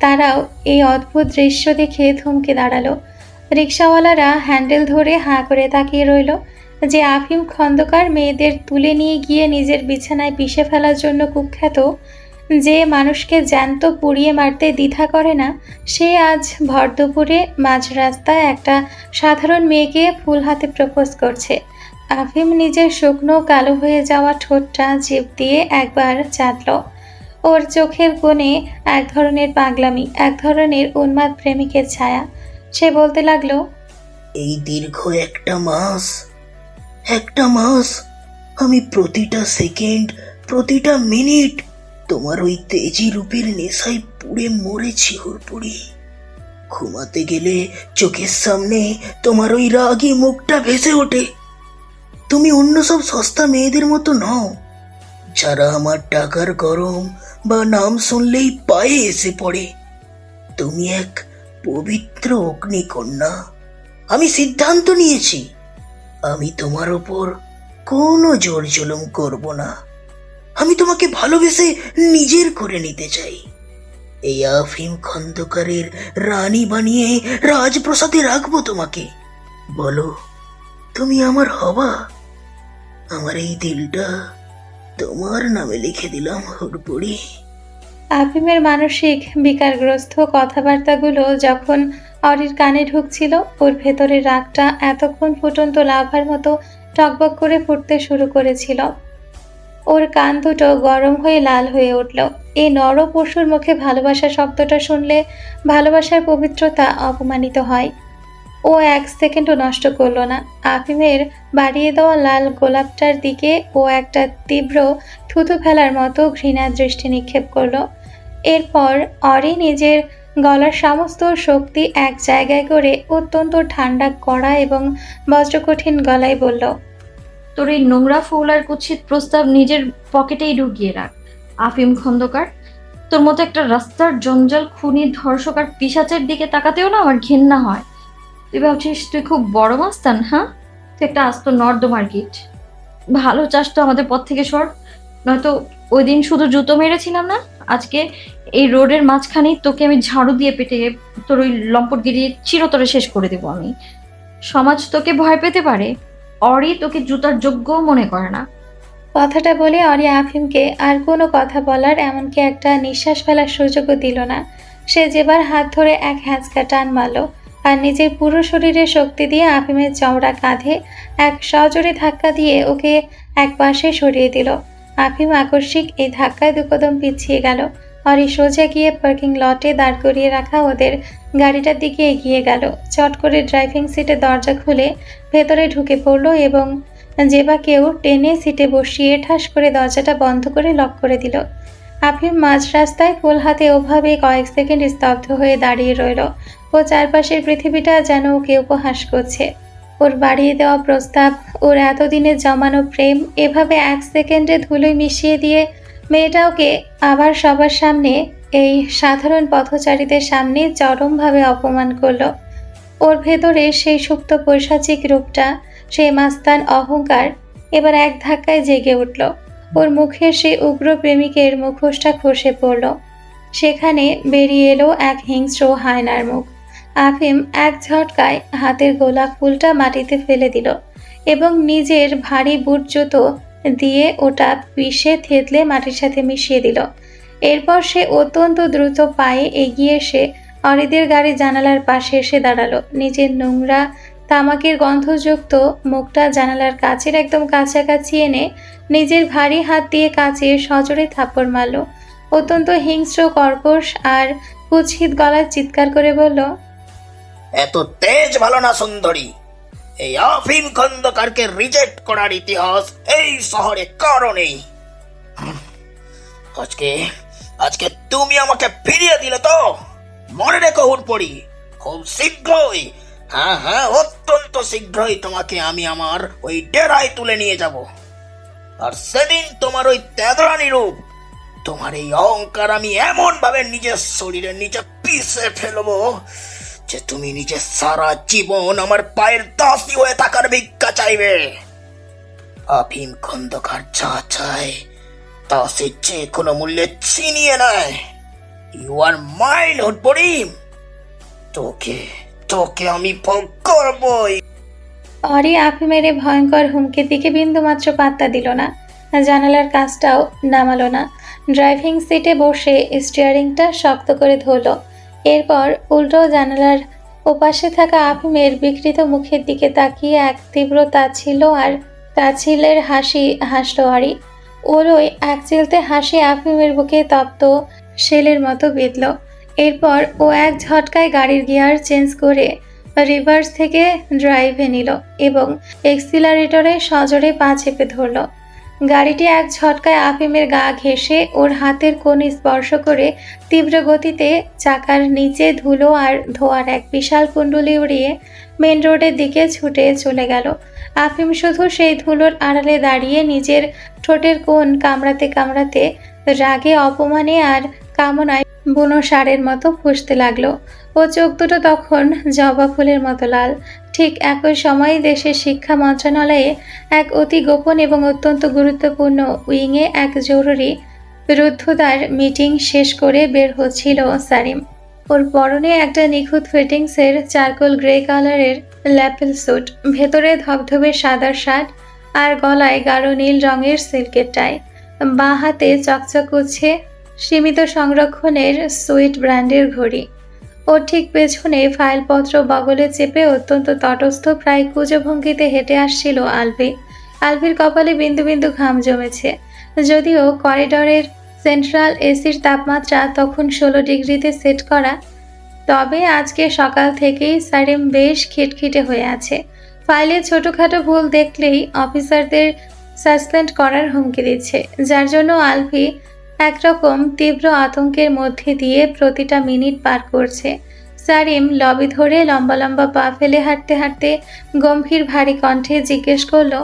তারাও এই অদ্ভুত দৃশ্য দেখে থমকে দাঁড়ালো। রিকশাওয়ালারা হ্যান্ডেল ধরে হাঁ করে তাকিয়ে রইল। যে আফিম খন্দকার মেয়েদের তুলে নিয়ে গিয়ে নিজের বিছানায় পিষে ফেলার জন্য কুখ্যাত, যে মানুষকে জ্যান্ত পুড়িয়ে মারতে দ্বিধা করে না, সে আজ ভর দুপুরে মাঝ রাস্তায় একটা সাধারণ মেয়েকে ফুল হাতে প্রপোজ করছে। আফিম নিজের শুকনো কালো হয়ে যাওয়া ঠোঁটটা জিভ দিয়ে একবার চাটল। ওর চোখের কোণে এক ধরনের পাগলামি, এক ধরনের উন্মাদ প্রেমিকের ছায়া। সে বলতে লাগলো, এই দীর্ঘ একটা মাস আমি প্রতিটা সেকেন্ড, প্রতিটা মিনিট তোমার ওই তেজি রূপের নেশায় পুড়ে মরেছি হুড়পুড়ি। ঘুমাতে গেলে চোখের সামনে তোমার ওই রাগী মুখটা ভেসে ওঠে। তুমি অন্য সব সস্তা মেয়েদের মতো নও, যারা আমার টাকার গরম বা নাম শুনলেই পায়ে এসে পড়ে। তুমি এক পবিত্র অগ্নিকন্যা। আমি সিদ্ধান্ত নিয়েছি, আমি তোমার ওপর কোনো জোর জুলুম করব না। আমি তোমাকে ভালোবেসে নিজের করে নিতে চাই। এই আফিম খন্দকারের রানী বানিয়ে রাজপ্রাসাদে রাখবো তোমাকে। বলো, তুমি আমার হবা? আমার এই দিলটা তোমার নামে লিখে দিলাম হুড়পুড়ি। আফিমের মানসিক বিকারগ্রস্ত কথাবার্তাগুলো যখন অরির কানে ঢুকছিল, ওর ভেতরের রাগটা এতক্ষণ ফুটন্ত লাভার মতো টকবক করে ফুটতে শুরু করেছিল। ওর কান দুটো গরম হয়ে লাল হয়ে উঠল। এই নর পশুর মুখে ভালোবাসা শব্দটা শুনলে ভালোবাসার পবিত্রতা অপমানিত হয়। ও এক সেকেন্ডও নষ্ট করলো না। আফিমের বাড়িয়ে দেওয়া লাল গোলাপটার দিকে ও একটা তীব্র থুতু ফেলার মতো ঘৃণার দৃষ্টি নিক্ষেপ করলো। এরপর অরি নিজের গলার সমস্ত শক্তি এক জায়গায় করে অত্যন্ত ঠান্ডা কড়া এবং বজ্রকঠিন গলায় বলল, তোর এই নোংরা ফুল আর কুৎসিত প্রস্তাব নিজের পকেটেই ঢুকিয়ে রাখ আফিম খন্দকার। তোর মতো একটা রাস্তার জঞ্জাল, খুনি, ধর্ষক আর পিশাচের দিকে তাকাতেও না আমার ঘেন্না হয়। তুই ভাবছিস তুই খুব বড় মাস্তান? হ্যাঁ, তুই একটা আস্ত নর্দমার কীট। ভালো চাস তো আমাদের পথ থেকে সর, নয়তো ওই দিন শুধু জুতো মেরেছিলাম না, আজকে এই রোডের মাঝখানেই তোকে আমি ঝাড়ু দিয়ে পেটে তোর ওই লম্পটগিরি চিরতরে শেষ করে দেবো আমি। সমাজ তোকে ভয় পেতে পারে, অরি তোকে জুতার যোগ্যও মনে করে না। কথাটা বলে অরি আফিমকে আর কোনো কথা বলার, এমনকি একটা নিঃশ্বাস ফেলার সুযোগও দিল না। সে যেবার হাত ধরে এক হ্যাঁচকা টান মারল আর নিজের পুরো শরীরের শক্তি দিয়ে আফিমের চওড়া কাঁধে এক সজোরে ধাক্কা দিয়ে ওকে এক পাশে সরিয়ে দিল। আফিম আকস্মিক এই ধাক্কায় দুকদম পিছিয়ে গেল। অরি সোজা গিয়ে পার্কিং লটে দাঁড় করিয়ে রাখা ওদের গাড়িটার দিকে এগিয়ে গেল। চট করে ড্রাইভিং সিটের দরজা খুলে ভেতরে ঢুকে পড়ল এবং যে বা কেউ টেনে সিটে বসিয়ে ঠাস করে দরজাটা বন্ধ করে লক করে দিল। আফিম মাঝ রাস্তায় ফুল হাতে ওভাবে কয়েক সেকেন্ড স্তব্ধ হয়ে দাঁড়িয়ে রইল। ও চারপাশের পৃথিবীটা যেন ওকে উপহাস করছে। ওর বাড়িয়ে দেওয়া প্রস্তাব, ওর এতদিনের জমানো প্রেম এভাবে এক সেকেন্ডে ধুলোয় মিশিয়ে দিয়ে মেয়েটা ওকে আবার সবার সামনে, এই সাধারণ পথচারীদের সামনে চরমভাবে অপমান করলো। ওর ভেতরে সেই সুপ্ত পৈশাচিক রূপটা, সেই মাস্তান অহংকার এবার এক ধাক্কায় জেগে উঠল। ওর মুখের সেই উগ্র প্রেমিকের মুখোশটা খসে পড়ল। সেখানে বেরিয়ে এলো এক হিংস্র হায়নার মুখ। আফিম এক ঝটকায় হাতের গোলাপ ফুলটা মাটিতে ফেলে দিল এবং নিজের ভারী বুট জুতো দিয়ে ওটা পিষে থেতলে মাটির সাথে মিশিয়ে দিল। এরপর সে অত্যন্ত দ্রুত পায়ে এগিয়ে এসে অরিদের গাড়ি জানালার পাশে এসে দাঁড়ালো। নিজের নোংরা তামাকের গন্ধযুক্ত মুখটা জানালার কাচের একদম কাছাকাছি এনে নিজের ভারী হাত দিয়ে কাচে সজোরে থাপ্পড় মারল। অত্যন্ত হিংস্র, কর্কশ আর কুৎসিত গলায় চিৎকার করে বলল, এত তেজ ভালো না সুন্দরী। এই আফিম খন্দকারকে রিজেক্ট করার ইতিহাস এই শহরে কারো নেই। আজকে আজকে তুমি আমাকে ফিরিয়ে দিলে তো, মনে রেখো হুড়পড়ি, খুব শীঘ্রই, হ্যাঁ হ্যাঁ অত্যন্ত শীঘ্রই তোমাকে আমি আমার ওই ডেরায় তুলে নিয়ে যাব। আর সেদিন তোমার ওই তেদরানি রূপ, তোমার এই অহংকার আমি এমন ভাবে নিজের শরীরের নিচে পিষে ফেলবো যে তুমি নিজের সারা জীবন আমার পায়ের দাসী হয়ে থাকার ভিক্ষা চাইবে। আফিম খন্দকার যা চায় তা সে যে কোনো মূল্যে ছিনিয়ে নেয়। ইউ আর মাইন হুড়পড়ি, তোকে তোকে আমি ভোগ করবই। অরি আফিমের এই ভয়ঙ্কর হুমকির দিকে বিন্দুমাত্র পাত্তা দিল না। জানালার কাজটাও নামালো না। ড্রাইভিং সিটে বসে স্টিয়ারিংটা শক্ত করে ধরল। এরপর উল্টো জানালার ওপাশে থাকা আফিমের বিকৃত মুখের দিকে তাকিয়ে এক তীব্র তাচ্ছিল্য আর তাচ্ছিল্যের হাসি হাসল অরি। ওর ওই এক চিলতে হাসি আফিমের বুকে তপ্ত শেলের মতো বিঁধল। এরপর ও এক ঝটকায় গাড়ির গিয়ার চেঞ্জ করে রিভার্স থেকে ড্রাইভে নিল এবং এক্সিলারেটরে সজোরে পা চেপে ধরল। গাড়িটি এক ঝটকায় আফিমের গা ঘেঁষে ওর হাতের কোণ স্পর্শ করে তীব্র গতিতে চাকার নিচে ধুলো আর ধোয়ার এক বিশাল কুণ্ডলি উড়িয়ে মেন রোডের দিকে ছুটে চলে গেল। আফিম শুধু সেই ধুলোর আড়ালে দাঁড়িয়ে নিজের ঠোঁটের কোণ কামড়াতে কামড়াতে রাগে, অপমানে আর কামনায় বুনো ষাঁড়ের মতো ফুঁসতে লাগলো। ও চোখ দুটো তখন জবা ফুলের মতো লাল। ঠিক একই সময়ে দেশের শিক্ষা মন্ত্রণালয়ে এক অতি গোপন এবং অত্যন্ত গুরুত্বপূর্ণ উইংয়ে এক জরুরি রুদ্ধদ্বার মিটিং শেষ করে বের হচ্ছিল সারিম। ওর পরনে একটা নিখুঁত ফিটিংসের চারকোল গ্রে কালারের ল্যাপেল স্যুট, ভেতরে ধবধবে সাদা শার্ট আর গলায় গাঢ় নীল রঙের সিল্কের টাই। বাঁ হাতে চকচক করছে সীমিত সংরক্ষণের সুইট ব্র্যান্ডের ঘড়ি। ওর ঠিক পেছনে ফাইলপত্র বগলে চেপে অত্যন্ত তটস্থ প্রায় কুঁজো ভঙ্গিতে হেঁটে আসছিল আলভি। আলভির কপালে বিন্দু বিন্দু ঘাম জমেছে। যদিও করিডরের সেন্ট্রাল এসির তাপমাত্রা তখন 16 ডিগ্রিতে সেট করা, তবে আজকে সকাল থেকেই সারিম বেশ খিটখিটে হয়ে আছে। ফাইলে ছোটোখাটো ভুল দেখলেই অফিসারদের সাসপেন্ড করার হুমকি দিচ্ছে, যার জন্য আলভি একরকম তীব্র আতঙ্কের মধ্যে দিয়ে প্রতিটা মিনিট পার করছে। সারিম লবি ধরে লম্বা লম্বা পা ফেলে হাঁটতে হাঁটতে গম্ভীর ভারী কণ্ঠে জিজ্ঞেস করলো,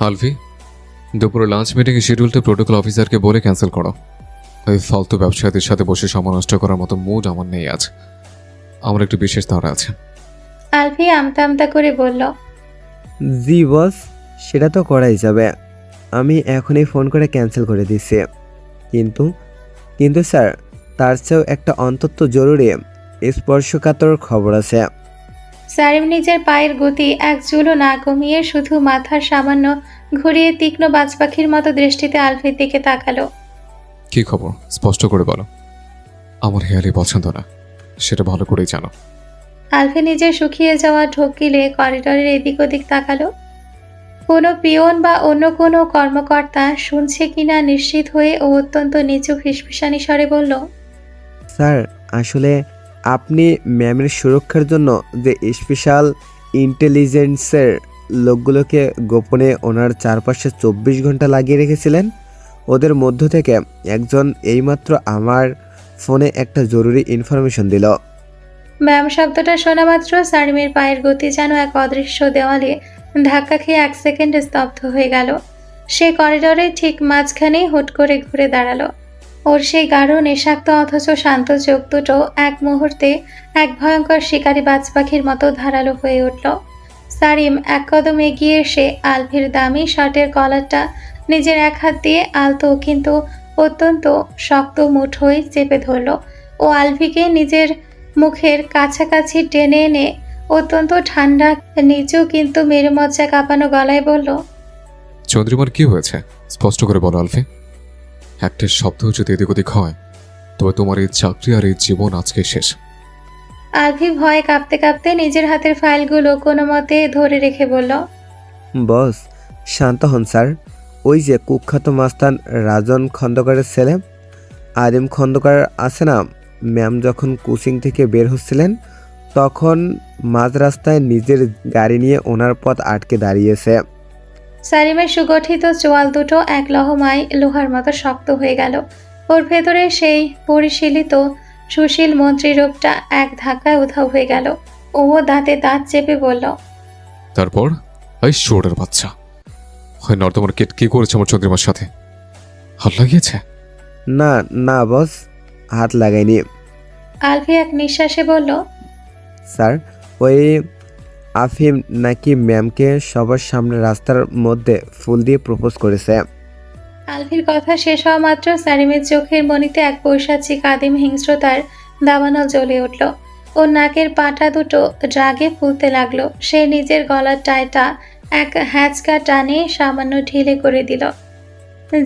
আলভি, দুপুরে লাঞ্চ মিটিংয়ে শিডিউলটা প্রোটোকল অফিসারকে বলে ক্যান্সেল করো। ওই ফালতু ব্যবসায়ীদের সাথে বসে সময় নষ্ট করার মতো মুড আমার নেই আজ। আমার একটু বিশেষ তাড়া আছে। আলভি আমতা আমতা করে বলল, জি বস, সেটা তো করাই যাবে। আমি এখনই ফোন করে ক্যান্সেল করে দিচ্ছি। কিন্তু কিন্তু স্যার, তার চেয়েও একটা অন্তত জরুরি স্পর্শকাতর খবর আছে। সারিম নিজের পায়ের গতি এক চুলও না কমিয়ে শুধু মাথার সামান্য ঘুরিয়ে তীক্ষ্ণ বাজপাখির মতো দৃষ্টিতে আলফির দিকে তাকালো। কি খবর, স্পষ্ট করে বলো। আমার হেয়ালি পছন্দ না, সেটা ভালো করেই জানো। আলফি নিজের শুকিয়ে যাওয়া ঢোক গিলে করিডরের এদিক ওদিক তাকালো। কোনো পিয়ন বা অন্য কোনো কর্মকর্তা শুনছে কিনা নিশ্চিত হয়ে ও অত্যন্ত নিচু ফিসফিসানি স্বরে বলল, স্যার, আসলে আপনি ম্যামের সুরক্ষার জন্য যে স্পেশাল ইন্টেলিজেন্সের লোকগুলোকে গোপনে ওনার চারপাশে 24 ঘন্টা লাগিয়ে রেখেছিলেন, ওদের মধ্য থেকে একজন এইমাত্র আমার ফোনে একটা জরুরি ইনফরমেশন দিল। ম্যাম শব্দটা শোনা মাত্র সারিমের পায়ের গতি যেন এক অদৃশ্য দেওয়ালে ধাক্কা খেয়ে 1 সেকেন্ড স্তব্ধ হয়ে গেল। সে করিডরে ঠিক মাঝখানেই হুট করে ঘুরে দাঁড়ালো। ওর সেই গাঢ় নেশাক্ত অথচ শান্ত চোখ দুটো এক মুহূর্তে এক ভয়ঙ্কর শিকারী বাজ পাখির মতো ধারালো হয়ে উঠল। সারিম এক কদম এগিয়ে এসে আলভির দামি শার্টের কলারটা নিজের এক হাত দিয়ে আলতো কিন্তু অত্যন্ত শক্ত মুঠোয় চেপে ধরল ও আলভিকে নিজের মুখের কাছাকাছি টেনে এনে অত্যন্ত ঠান্ডা নিচু কিন্তু মেরুমজ্জা কাঁপানো গলায় বলল, চন্দ্রিমার কি হয়েছে স্পষ্ট করে বলো আলফি। একটা শব্দ যদি এদিক ওদিক হয়, তবে তোমার এই চাকরি আর এই জীবন আজকে শেষ। আলভি ভয়ে কাঁপতে কাঁপতে নিজের হাতের ফাইলগুলো কোনো মতে ধরে রেখে বলল, বস, শান্ত হন স্যার। ওই যে কুখ্যাত মাস্তান রাজন খন্দকারের ছেলে আদিম খন্দকার আছে না, ম্যাম যখন কোচিং থেকে বের হচ্ছিলেন তখন মাঝ রাস্তায় নিজের গাড়ি নিয়ে ওনার পথ আটকে দাঁড়িয়েছে। সারিমের সুগঠিত চোয়াল দুটো এক লহমায় লোহার মতো শক্ত হয়ে গেল। ওর ভেতরে সেই পরিশীলিত সুশীল মন্ত্রী রূপটা এক ধাক্কায় উধাও হয়ে গেল। ও দাঁতে দাঁত চেপে বলল, তারপর এই শোরের বাচ্চা হয় নর্দমার কেট কি করেছে আমার চন্দ্রিমার সাথে? হাত লাগিয়েছে? না না বস, হাত লাগাইনি। আলভি এক নিঃশ্বাসে বলল, স্যার, ওই আফিম নাকি ম্যামকে সবার সামনে রাস্তার মধ্যে ফুল দিয়ে প্রপোজ করেছে। আলভির কথা শেষ হওয়া মাত্র সারিমের চোখের মণিতে এক পৈশাচিক আদিম হিংস্রতার দাবানল জ্বলে উঠল। ওর নাকের পাটা দুটো রাগে ফুলতে লাগলো। সে নিজের গলার টাইটা এক হ্যাঁচকা টানে সামান্য ঢিলে করে দিল,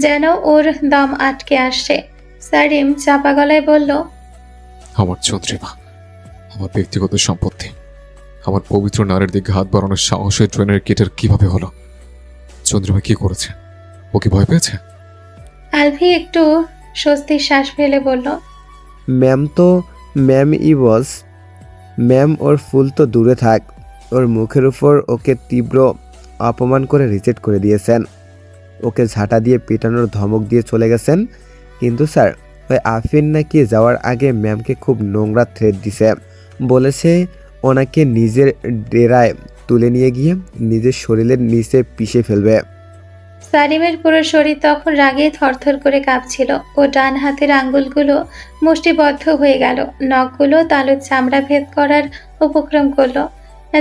যেন ওর দম আটকে আসছে। সারিম চাপা গলায় বলল, আমার চন্দ্রিমা আমার ব্যক্তিগত সম্পত্তি। আমার পবিত্র নারীর দিকে হাত বাড়ানোর সাহসের ট্রেনের কেটের কিভাবে হলো? চন্দ্রিমা কি করেছে? ও কি ভয় পেয়েছে? আলভি একটু স্বস্তির শ্বাস ফেলে বলল, ম্যাম তো ম্যাম ই বস। ম্যাম ওর ফুল তো দূরে থাক, ওর মুখের উপর ওকে তীব্র অপমান করে রিজেক্ট করে দিয়েছেন। ওকে ঝাঁটা দিয়ে পেটানোর ধমক দিয়ে চলে গেছেন। কিন্তু স্যার, ওই আফিন নাকি যাওয়ার আগে ম্যামকে খুব নোংরা থ্রেট দিছে। বলেছে ওনাকে নিজের ডেরায় তুলে নিয়ে গিয়ে নিজের শরীরের নিচে পিষে ফেলবে। সারিমের পুরো শরীর তখন রাগে থরথর করে কাঁপছিল। ও ডান হাতের আঙ্গুলগুলো মুষ্টিবদ্ধ হয়ে গেল, নখগুলো তালুর চামড়া ভেদ করার উপক্রম করলো।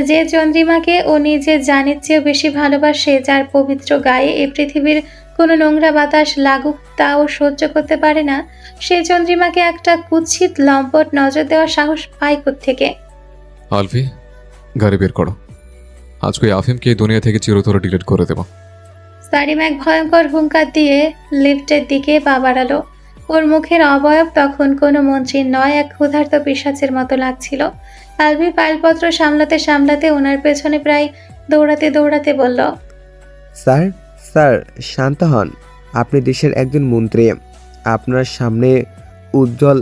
যে চন্দ্রিমাকে ও নিজের জানের চেয়েও বেশি ভালোবাসে, যার পবিত্র গায়ে এই পৃথিবীর কোনো নোংরা বাতাস লাগুক তাও সহ্য করতে পারে না, সেই চন্দ্রিমাকে একটা কুৎসিত লম্পট নজর দেওয়ার সাহস পায় কোত্থেকে? আলফি, গাড়ি বের করো। আজকে আফিমকে এই দুনিয়া থেকে চিরতরে ডিলিট করে দেবো। সারিম এক ভয়ঙ্কর হুঙ্কার দিয়ে লিফটের দিকে পা বাড়ালো। ওর মুখের অবয়ব তখন কোনো মন্ত্রীর নয়, এক ক্ষুধার্ত পিশাচের মতো লাগছিল। আলভি ফাইলপত্র সামলাতে সামলাতে ওনার পেছনে প্রায় দৌড়াতে দৌড়াতে বলল, স্যার, স্যার শান্ত হন। আপনি দেশের একজন মন্ত্রী, আপনার সামনে উজ্জ্বল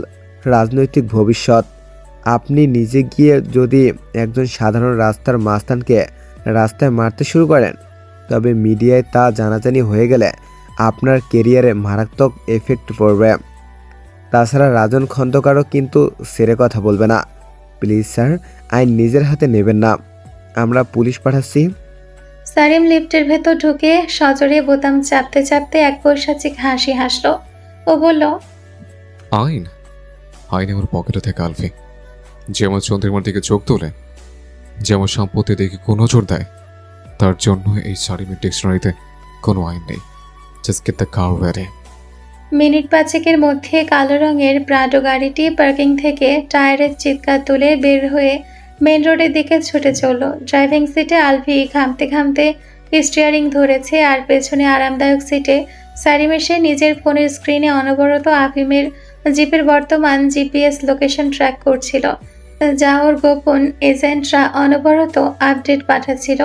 রাজনৈতিক ভবিষ্যৎ। আপনি নিজে গিয়ে যদি একজন সাধারণ রাস্তার মাস্তানকে রাস্তায় মারতে শুরু করেন, তবে মিডিয়ায় তা জানাজানি হয়ে গেলে আপনার কেরিয়ারে মারাত্মক এফেক্ট পড়বে। তাছাড়া রাজন খন্দকারও কিন্তু সেরে কথা বলবে না। প্লিজ স্যার, আইন নিজের হাতে নেবেন না। আমরা পুলিশ পাঠাচ্ছি। সারিম লিফটের ভেতর ঢুকে সজোরে বোতাম চাপতে চাপতে এক পৈশাচিক হাসি হাসলো। ও বলল, আইন আইন আমার পকেটে থেকে আলফি। যেমন চন্দ্রিমার দিকে চোখ তোলে, যেমন সম্পত্তি দিকে কোনো নজর দেয়, তার জন্য এই সারিমের ডিকশনারিতে কোনো আইন নেই। Just get the car ready. Minute পাঁচেকের মধ্যে কালো রঙের প্রাডো গাড়িটি পার্কিং থেকে টায়ারের চিৎকার তুলে বের হয়ে মেন রোডের দিকে ছুটে চলল। ড্রাইভিং সিটে আলভি ঘামতে ঘামতে স্টিয়ারিং ধরেছে, আর পেছনে আরামদায়ক সিটে সারিম এসে নিজের ফোনের স্ক্রিনে অনবরত আফিমের জিপের বর্তমান জিপিএস লোকেশন ট্র্যাক করছিল, যা ওর গোপন এজেন্টরা অনবরত আপডেট পাঠাচ্ছিল।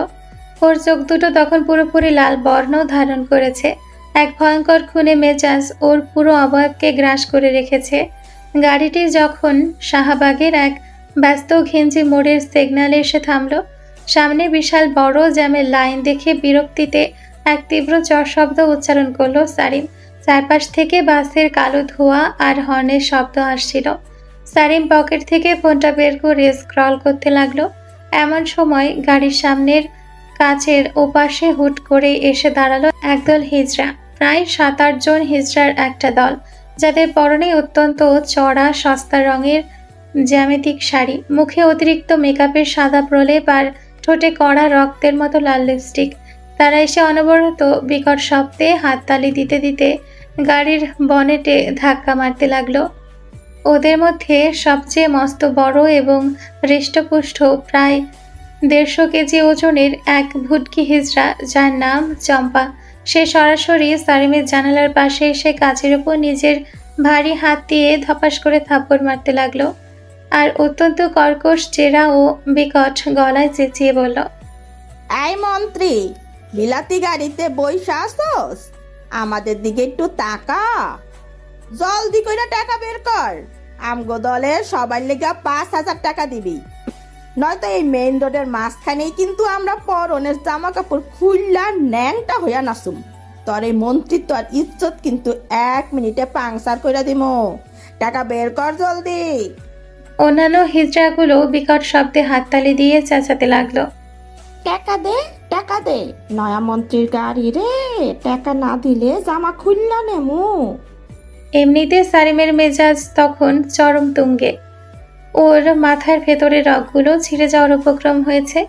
ওর চোখ দুটো তখন পুরোপুরি লাল বর্ণ ধারণ করেছে। এক ভয়ঙ্কর খুনে মেজাজ ওর পুরো অবয়বকে গ্রাস করে রেখেছে। গাড়িটি যখন শাহবাগের এক ব্যস্ত ঘিঞ্জি মোড়ের সিগন্যালে এসে থামল, সামনে বিশাল বড় জ্যামের লাইন দেখে বিরক্তিতে এক তীব্র চর শব্দ উচ্চারণ করলো সারিম। চারপাশ থেকে বাসের কালো ধোঁয়া আর হর্নের শব্দ আসছিল। সারিম পকেট থেকে ফোনটা বের করে স্ক্রল করতে লাগলো। এমন সময় গাড়ির সামনের কাচের ওপাশে হুট করে এসে দাঁড়ালো একদল হিজড়া, প্রায় 7-8 জন হিজড়ার একটা দল, যাদের পরনে অত্যন্ত চড়া সস্তা রঙের জ্যামিতিক শাড়ি, মুখে অতিরিক্ত মেকআপের সাদা প্রলেপ আর ঠোঁটে কড়া রক্তের মতো লাল লিপস্টিক। তারা এসে অনবরত বিকট শব্দে হাততালি দিতে দিতে গাড়ির বনেটে ধাক্কা মারতে লাগলো। ওদের মধ্যে সবচেয়ে মস্ত বড় এবং হৃষ্টপুষ্ট, প্রায় 150 কেজি ওজনের এক ভুটকি হিজড়া, যার নাম চম্পা। সে সরাসরি সারিমের জানালার পাশে এসে কাচের উপর নিজের ভারী হাত দিয়ে ধপাস করে থাপ্পড় মারতে লাগলো, আর অত্যন্ত কর্কশ চেরা ও বিকট গলায় চেঁচিয়ে বলল, এই মন্ত্রী, বিলাতি গাড়িতে বইসা আসোস? আমাদের দিকে একটু তাকা, জলদি কইরা টাকা বের কর। আমগো দলের সবার লেগা 5,000 টাকা দিবি, নয়তো এই মেইন রোডের মাঝখানেই কিন্তু আমরা পরনের জামা কাপড় খুললা ন্যাংটা হইয়া নাচুম। তোর এই মন্ত্রিত্ব আর ইজ্জত কিন্তু 1 মিনিটে পাংচার কইরা দিমু। টাকা বের কর জলদি। অন্যান্য হিজড়াগুলো বিকট শব্দে হাততালি দিয়ে চেঁচাতে লাগলো, টাকা দে, নয়া মন্ত্রীর গাড়ি রে, টাকা না দিলে জামা খুললা নেমু। এমনিতে সারিমের মেজাজ তখন চরম তুঙ্গে। ওর মাথার ভেতরের রগগুলো ছিঁড়ে যাওয়ার উপক্রম হয়েছে।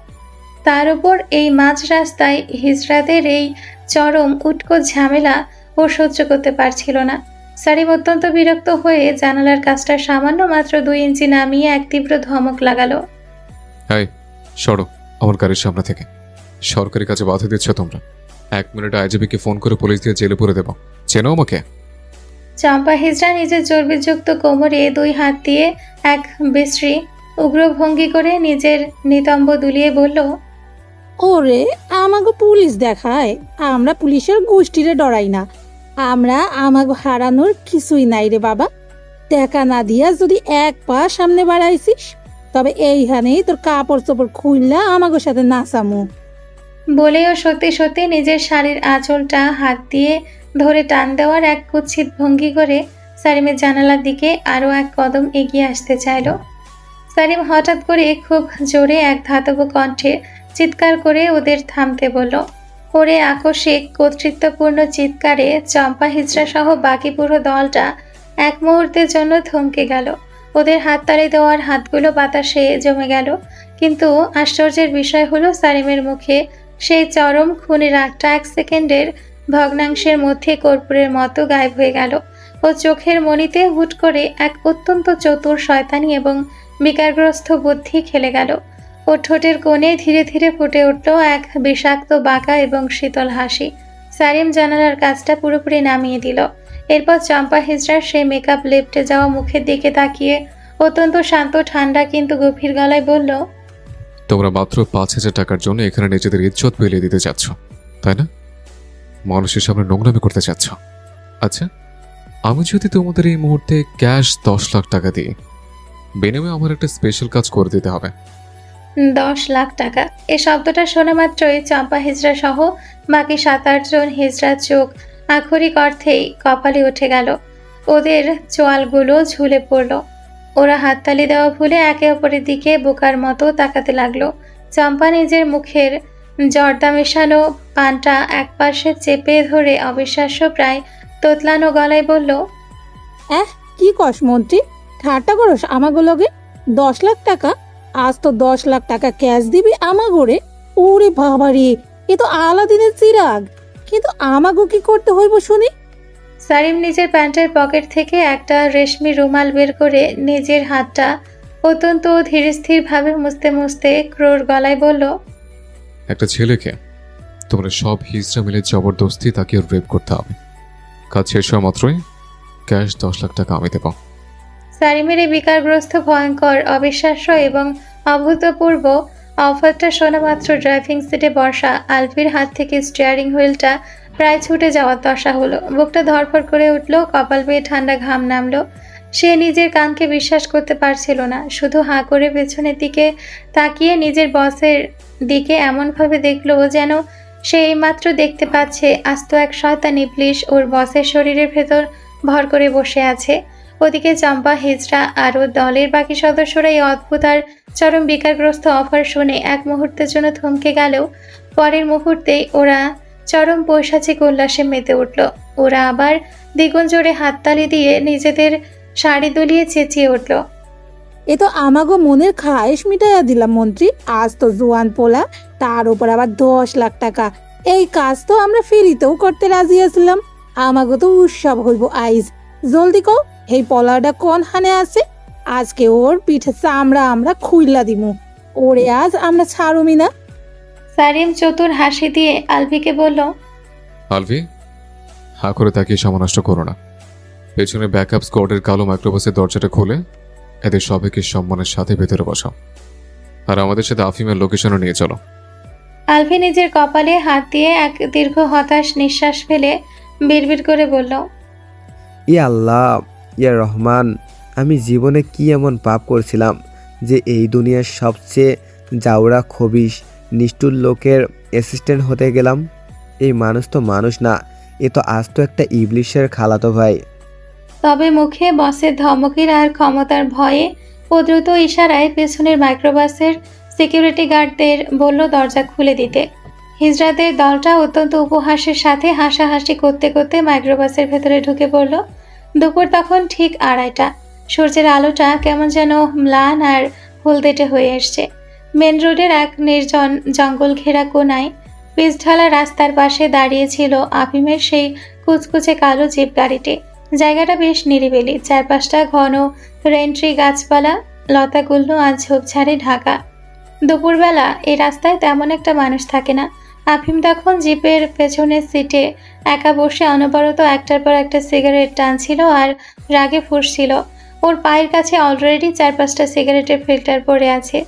তার উপর এই মাঝ রাস্তায় হিজড়াদের এই চরম উটকো ঝামেলা ও সহ্য করতে পারছিল না। সারিম অত্যন্ত বিরক্ত হয়ে জানালার কাজটা সামান্য মাত্র 2 ইঞ্চি নামিয়ে এক তীব্র ধমক লাগালো। এই সরো আমার গাড়ির সামনে থেকে। সরকারি কাজে বাধা দিচ্ছ তোমরা। 1 মিনিট আইজিবিকে ফোন করে পুলিশ দিয়ে জেলে পুরে দেবো। চেনো আমাকে? চম্পা হিজড়া নিজের চর্বিযুক্ত কোমরে 2 হাত দিয়ে এক বিশ্রী উগ্র ভঙ্গি করে নিজের নিতম্ব দুলিয়ে বলল, ওরে আমাকে পুলিশ দেখায়? আমরা পুলিশের গোষ্ঠীরে ডরাই না। আমরা আমাকে হারানোর কিছুই নাই রে বাবা। টাকা না দিয়া যদি 1 পা সামনে বাড়াইছিস, তবে এইখানেই তোর কাপড় চোপড় খুললা আমাকে সাথে নাচামু। বলেও সত্যি সত্যি নিজের শাড়ির আঁচলটা হাত দিয়ে ধরে টান দেওয়ার এক কুৎসিত ভঙ্গি করে সারিমের জানালার দিকে আরও এক কদম এগিয়ে আসতে চাইল। সারিম হঠাৎ করে খুব জোরে এক ধাতব কণ্ঠে চিৎকার করে ওদের থামতে বলল। ওরে আকস্মিক কর্তৃত্বপূর্ণ চিৎকারে চম্পা হিজড়া সহ বাকি পুরো দলটা এক মুহূর্তের জন্য থমকে গেল। ওদের হাততালি দেওয়ার হাতগুলো বাতাসে জমে গেল। কিন্তু আশ্চর্যের বিষয় হলো সারিমের মুখে সেই চরম খুনি রাগটা 1 সেকেন্ডের ভগ্নাংশের মধ্যে কর্পূরের মতো গায়েব হয়ে গেল। ও চোখের মণিতে হুট করে এক অত্যন্ত চতুর শয়তানি এবং বিকারগ্রস্ত বুদ্ধি খেলে গেল। ও ঠোঁটের কোণে ধীরে ধীরে ফুটে উঠল এক বিষাক্ত বাঁকা এবং শীতল হাসি। সারিম জানালার কাজটা পুরোপুরি নামিয়ে দিল। এরপর চম্পা হিজড়ার সেই মেকআপ লেপটে যাওয়া মুখের দিকে তাকিয়ে অত্যন্ত শান্ত ঠান্ডা কিন্তু গভীর গলায় বলল, তোমরা মাত্র 5,000 টাকার জন্য এখানে নিজেদের ইজ্জত পেলিয়ে দিতে চাচ্ছ, তাই না? মানুষের সামনে নোংরামি করতে চাচ্ছ। আচ্ছা, আমি যদি তোমাদের এই মুহূর্তে ক্যাশ 10 লাখ টাকা দিই, বিনিময়ে আমার একটা স্পেশাল কাজ করে দিতে হবে। 10 লাখ টাকা। এ শব্দটা শোনা মাত্রই চম্পা হিজড়া সহ বাকি 7-8 জন হিজড়ার চোখ আক্ষরিক অর্থেই কপালে উঠে গেল। ওদের চোয়ালগুলো ঝুলে পড়ল। ওরা হাততালি দেওয়া ভুলে একে অপরের দিকে বোকার মতো তাকাতে লাগলো। চম্পা নিজের মুখের জর্দা মেশানো পানটা একপাশে চেপে ধরে অবিশ্বাস্য প্রায় তোতলানো গলায় বলল, কি কস মন্ত্রী? ঠাট্টা করস আমাগুলোকে? 10 লাখ টাকা? আজ তো 10 লাখ টাকা ক্যাশ দিবি আমাগোরে? ওরে বাবারে, এ তো আলাদিনের চিরাগ। কিন্তু আমাগো কি করতে হইব শুনি? সারিম নিজের প্যান্টের পকেট থেকে একটা রেশমি রুমাল বের করে নিজের হাতটা অত্যন্ত ধীরস্থিরভাবে মুছতে মুছতে ক্রোর গলায় বলল, একটা ছেলেকে তোমরা সব হিজড়া মিলে জবরদস্তি তাকে রেপ করতে হবে। কাজ শেষ হওয়া মাত্রই ক্যাশ 10 লাখ টাকা আমি দেব। সারিমের এই বিকারগ্রস্ত ভয়ঙ্কর অবিশ্বাস্য এবং অভূতপূর্ব অফারটা শোনা মাত্র ড্রাইভিং সিটে বসা আলফির হাত থেকে স্টিয়ারিং হুইলটা প্রায় ছুটে যাওয়ার দশা হলো। বুকটা ধড়ফড় করে উঠল, কপাল বেয়ে ঠান্ডা ঘাম নামলো। সে নিজের কানকে বিশ্বাস করতে পারছিল না। শুধু হাঁ করে পেছনের দিকে তাকিয়ে নিজের বসের দিকে এমনভাবে দেখলো যেন সে এইমাত্র দেখতে পাচ্ছে আস্ত এক শয়তান ইবলিশ ওর বসের শরীরের ভেতর ভর করে বসে আছে। ওদিকে চম্পা হিজড়া আরও দলের বাকি সদস্যরা এই অদ্ভুত আর চরম বিকারগ্রস্ত অফার শুনে এক মুহূর্তের জন্য থমকে গেলেও পরের মুহূর্তেই ওরা চরম পৈশাচিক উল্লাসে মেতে উঠল। ওরা আবার দ্বিগুণ জোরে হাততালি দিয়ে নিজেদের শাড়ি দুলিয়ে চেঁচিয়ে উঠল, এ তো আমাগো মনের খায়েশ মিটাইয়া দিলাম মন্ত্রী। আজ তো জোয়ান পোলা, তার উপর আবার 10 লাখ টাকা। এই কাজ তো আমরা ফ্রিতেও করতে রাজি আসলাম। আমাগো তো উৎসব হইব আইজ। জলদি কও, এই পলাটা কোন হানে আছে? আজকে ওর পিঠে চামড়া আমরা খুইলা দিমু। ওরে আজ আমরা ছাড়ুমি না। সারিম চতুর হাসি দিয়ে আলভিকে বলল, আলভি, হা করে তাকিয়ে সময় নষ্ট করো না। পেছনে ব্যাকআপ স্কোয়াডের কালো মাইক্রোবাসের দরজাটা খুলে এদের সবাইকে সম্মানের সাথে ভেতরে বসাও, আর আমাদের সাথে আফিমের লোকেশনও নিয়ে চলো। আলভি নিজের কপালে হাত দিয়ে এক দীর্ঘ হতাশ নিঃশ্বাস ফেলে বিড়বিড় করে বলল, ইয়া আল্লাহ, ইয়া রহমান, আমি জীবনে কি এমন পাপ করছিলাম যে এই দুনিয়ার সবচেয়ে জাউরা খবিশ নিষ্ঠুর লোকের অ্যাসিস্ট্যান্ট হতে গেলাম? এই মানুষ তো মানুষ না, এ তো আজ তো একটা ইবলিশের খালাতো ভাই। তবে মুখে বসের ধমকের আর ক্ষমতার ভয়ে ও দ্রুত ইশারায় পেছনের মাইক্রোবাসের সিকিউরিটি গার্ডদের বলল দরজা খুলে দিতে। হিজড়াদের দলটা অত্যন্ত উপহাসের সাথে হাসাহাসি করতে করতে মাইক্রোবাসের ভেতরে ঢুকে পড়ল। দুপুর তখন ঠিক 2:30টা। সূর্যের আলোটা কেমন যেন ম্লান আর হলদেটে হয়ে এসছে। মেন রোডের এক নির্জন জঙ্গল ঘেরা কোনায় পিচঢালা রাস্তার পাশে দাঁড়িয়েছিল আফিমের সেই কুচকুচে কালো জিপ গাড়িটি। জায়গাটা বেশ নিরিবিলি, চারপাশটা ঘন রেন্ট্রি গাছপালা, লতাগুল্ম আর ঝোপঝাড়ে ঢাকা। দুপুরবেলা এই রাস্তায় তেমন একটা মানুষ থাকে না। আফিম তখন জিপের পেছনের সিটে একা বসে অনবরত একটার পর একটা সিগারেট টানছিল আর রাগে ফুঁসছিল। ওর পায়ের কাছে অলরেডি 4-5টা সিগারেটের ফিল্টার পড়ে আছে।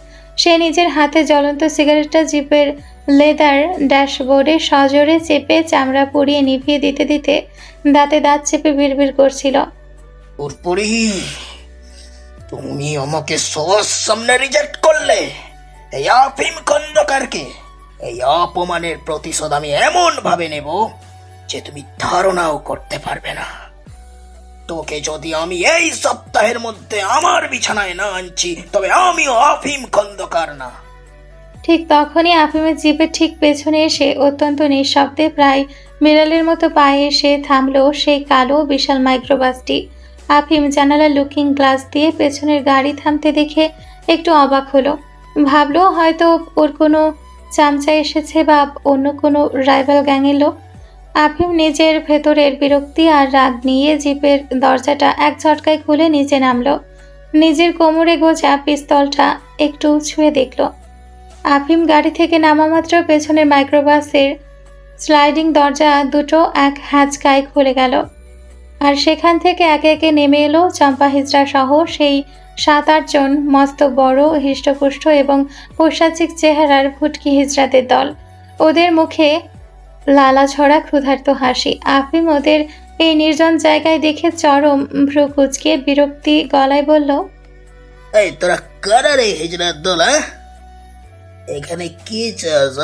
সে নিজের হাতে জ্বলন্ত সিগারেটটা জিপের লেদার ড্যাশবোর্ডে সজোরে চেপে চামড়া পুড়িয়ে নিভিয়ে দিতে দিতে দাঁতে দাঁত চেপে বিড়বিড় করছিল, হুরপুরি, তুমি আমাকে সবার সামনে রিজেক্ট করলে এই আফিম খন্দকারকে। এই অপমানের প্রতিশোধ আমি এমন ভাবে নেব যে তুমি ধারণাও করতে পারবে না। তোকে যদি আমি এই সপ্তাহের মধ্যে আমার বিছানায় না আনছি তবে আমিও আফিম খন্দকার না। ঠিক তখনই আফিমের জিপের ঠিক পেছনে এসে অত্যন্ত নিঃশব্দে প্রায় বিড়ালের মতো পায়ে এসে থামলো সেই কালো বিশাল মাইক্রোবাসটি। আফিম জানালা লুকিং গ্লাস দিয়ে পেছনের গাড়ি থামতে দেখে একটু অবাক হলো। ভাবলো হয়তো ওর কোনো চামচা এসেছে বা অন্য কোনো রাইভাল গ্যাংয়ের লোক। আফিম নিজের ভেতরের বিরক্তি আর রাগ নিয়ে জিপের দরজাটা এক ঝটকায় খুলে নিচে নামলো। নিজের কোমরে গোজা পিস্তলটা একটু ছুঁয়ে দেখলো। আফিম গাড়ি থেকে নামা মাত্র পেছনের মাইক্রোবাসের স্লাইডিং দরজা দুটো এক হ্যাচকায় খুলে গেল, আর সেখান থেকে একে একে নেমে এলো চম্পা হিজড়া সহ সেই 7-8 জন মস্ত বড় হৃষ্টপুষ্ট এবং পৈশাচিক চেহারার ভুটকি হিজড়াদের দল। ওদের মুখে লালা ছড়া ক্ষুধার্ত হাসি। আফিম ওদের এই নির্জন জায়গায় দেখে চরম ভ্রু কুঁচকে বিরক্তি গলায় বলল, এই তোরা কারা রে হিজড়ার দল? এখানে কি চাস?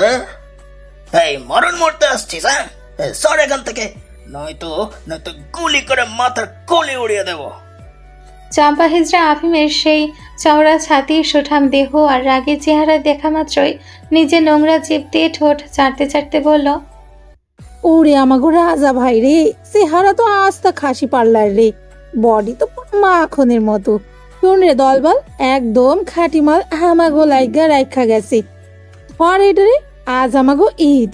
এই মরণ মরতে আসছিস? সর এখান থেকে, নয়তো গুলি করে মাথার কলি উড়িয়ে দেব। চম্পা হিজড়া আফিমের সেই চওড়া ছাতি, সুঠাম দেহ আর রাগী চেহারা দেখা মাত্রই নিজের নোংরা জিভ দিয়ে ঠোঁট চাটতে চাটতে বলল, ওরে আমাগো রাজা ভাই রে, চেহারা তো আস্তা খাসি পার্লার রে, বডি তো পুরো মাখনের মতো। শোন রে দলবল, একদম খাঁটি মাল আমাগো লাইগা রাইখা গেছে। আর এটা রে, আজ আমাগো ঈদ।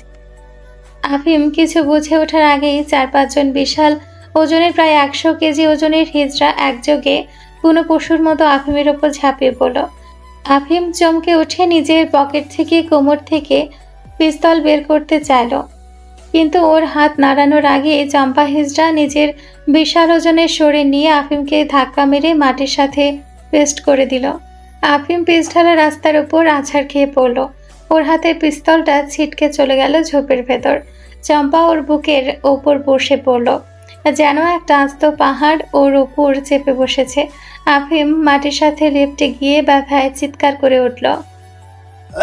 আফিম কিছু বুঝে ওঠার আগেই 4-5 জন বিশাল ওজনের প্রায় 100 কেজি ওজনের হিজড়া একযোগে কোনো পশুর মতো আফিমের ওপর ঝাঁপিয়ে পড়ল। আফিম চমকে উঠে নিজের পকেট থেকে কোমর থেকে পিস্তল বের করতে চাইল, কিন্তু ওর হাত নাড়ানোর আগে চম্পা হিজড়া নিজের বিশাল ওজনের শরীর নিয়ে আফিমকে ধাক্কা মেরে মাটির সাথে পেস্ট করে দিল। আফিম পিচ ঢালা রাস্তার উপর আছাড় খেয়ে পড়ল। ওর হাতের পিস্তলটা ছিটকে চলে গেল ঝোপের ভেতর। চম্পা ওর বুকের ওপর বসে পড়ল, যেন একটা আস্ত পাহাড় ওর উপর চেপে বসেছে। আফিম মাটির সাথে লেপ্টে গিয়ে ব্যথায় চিৎকার করে উঠল,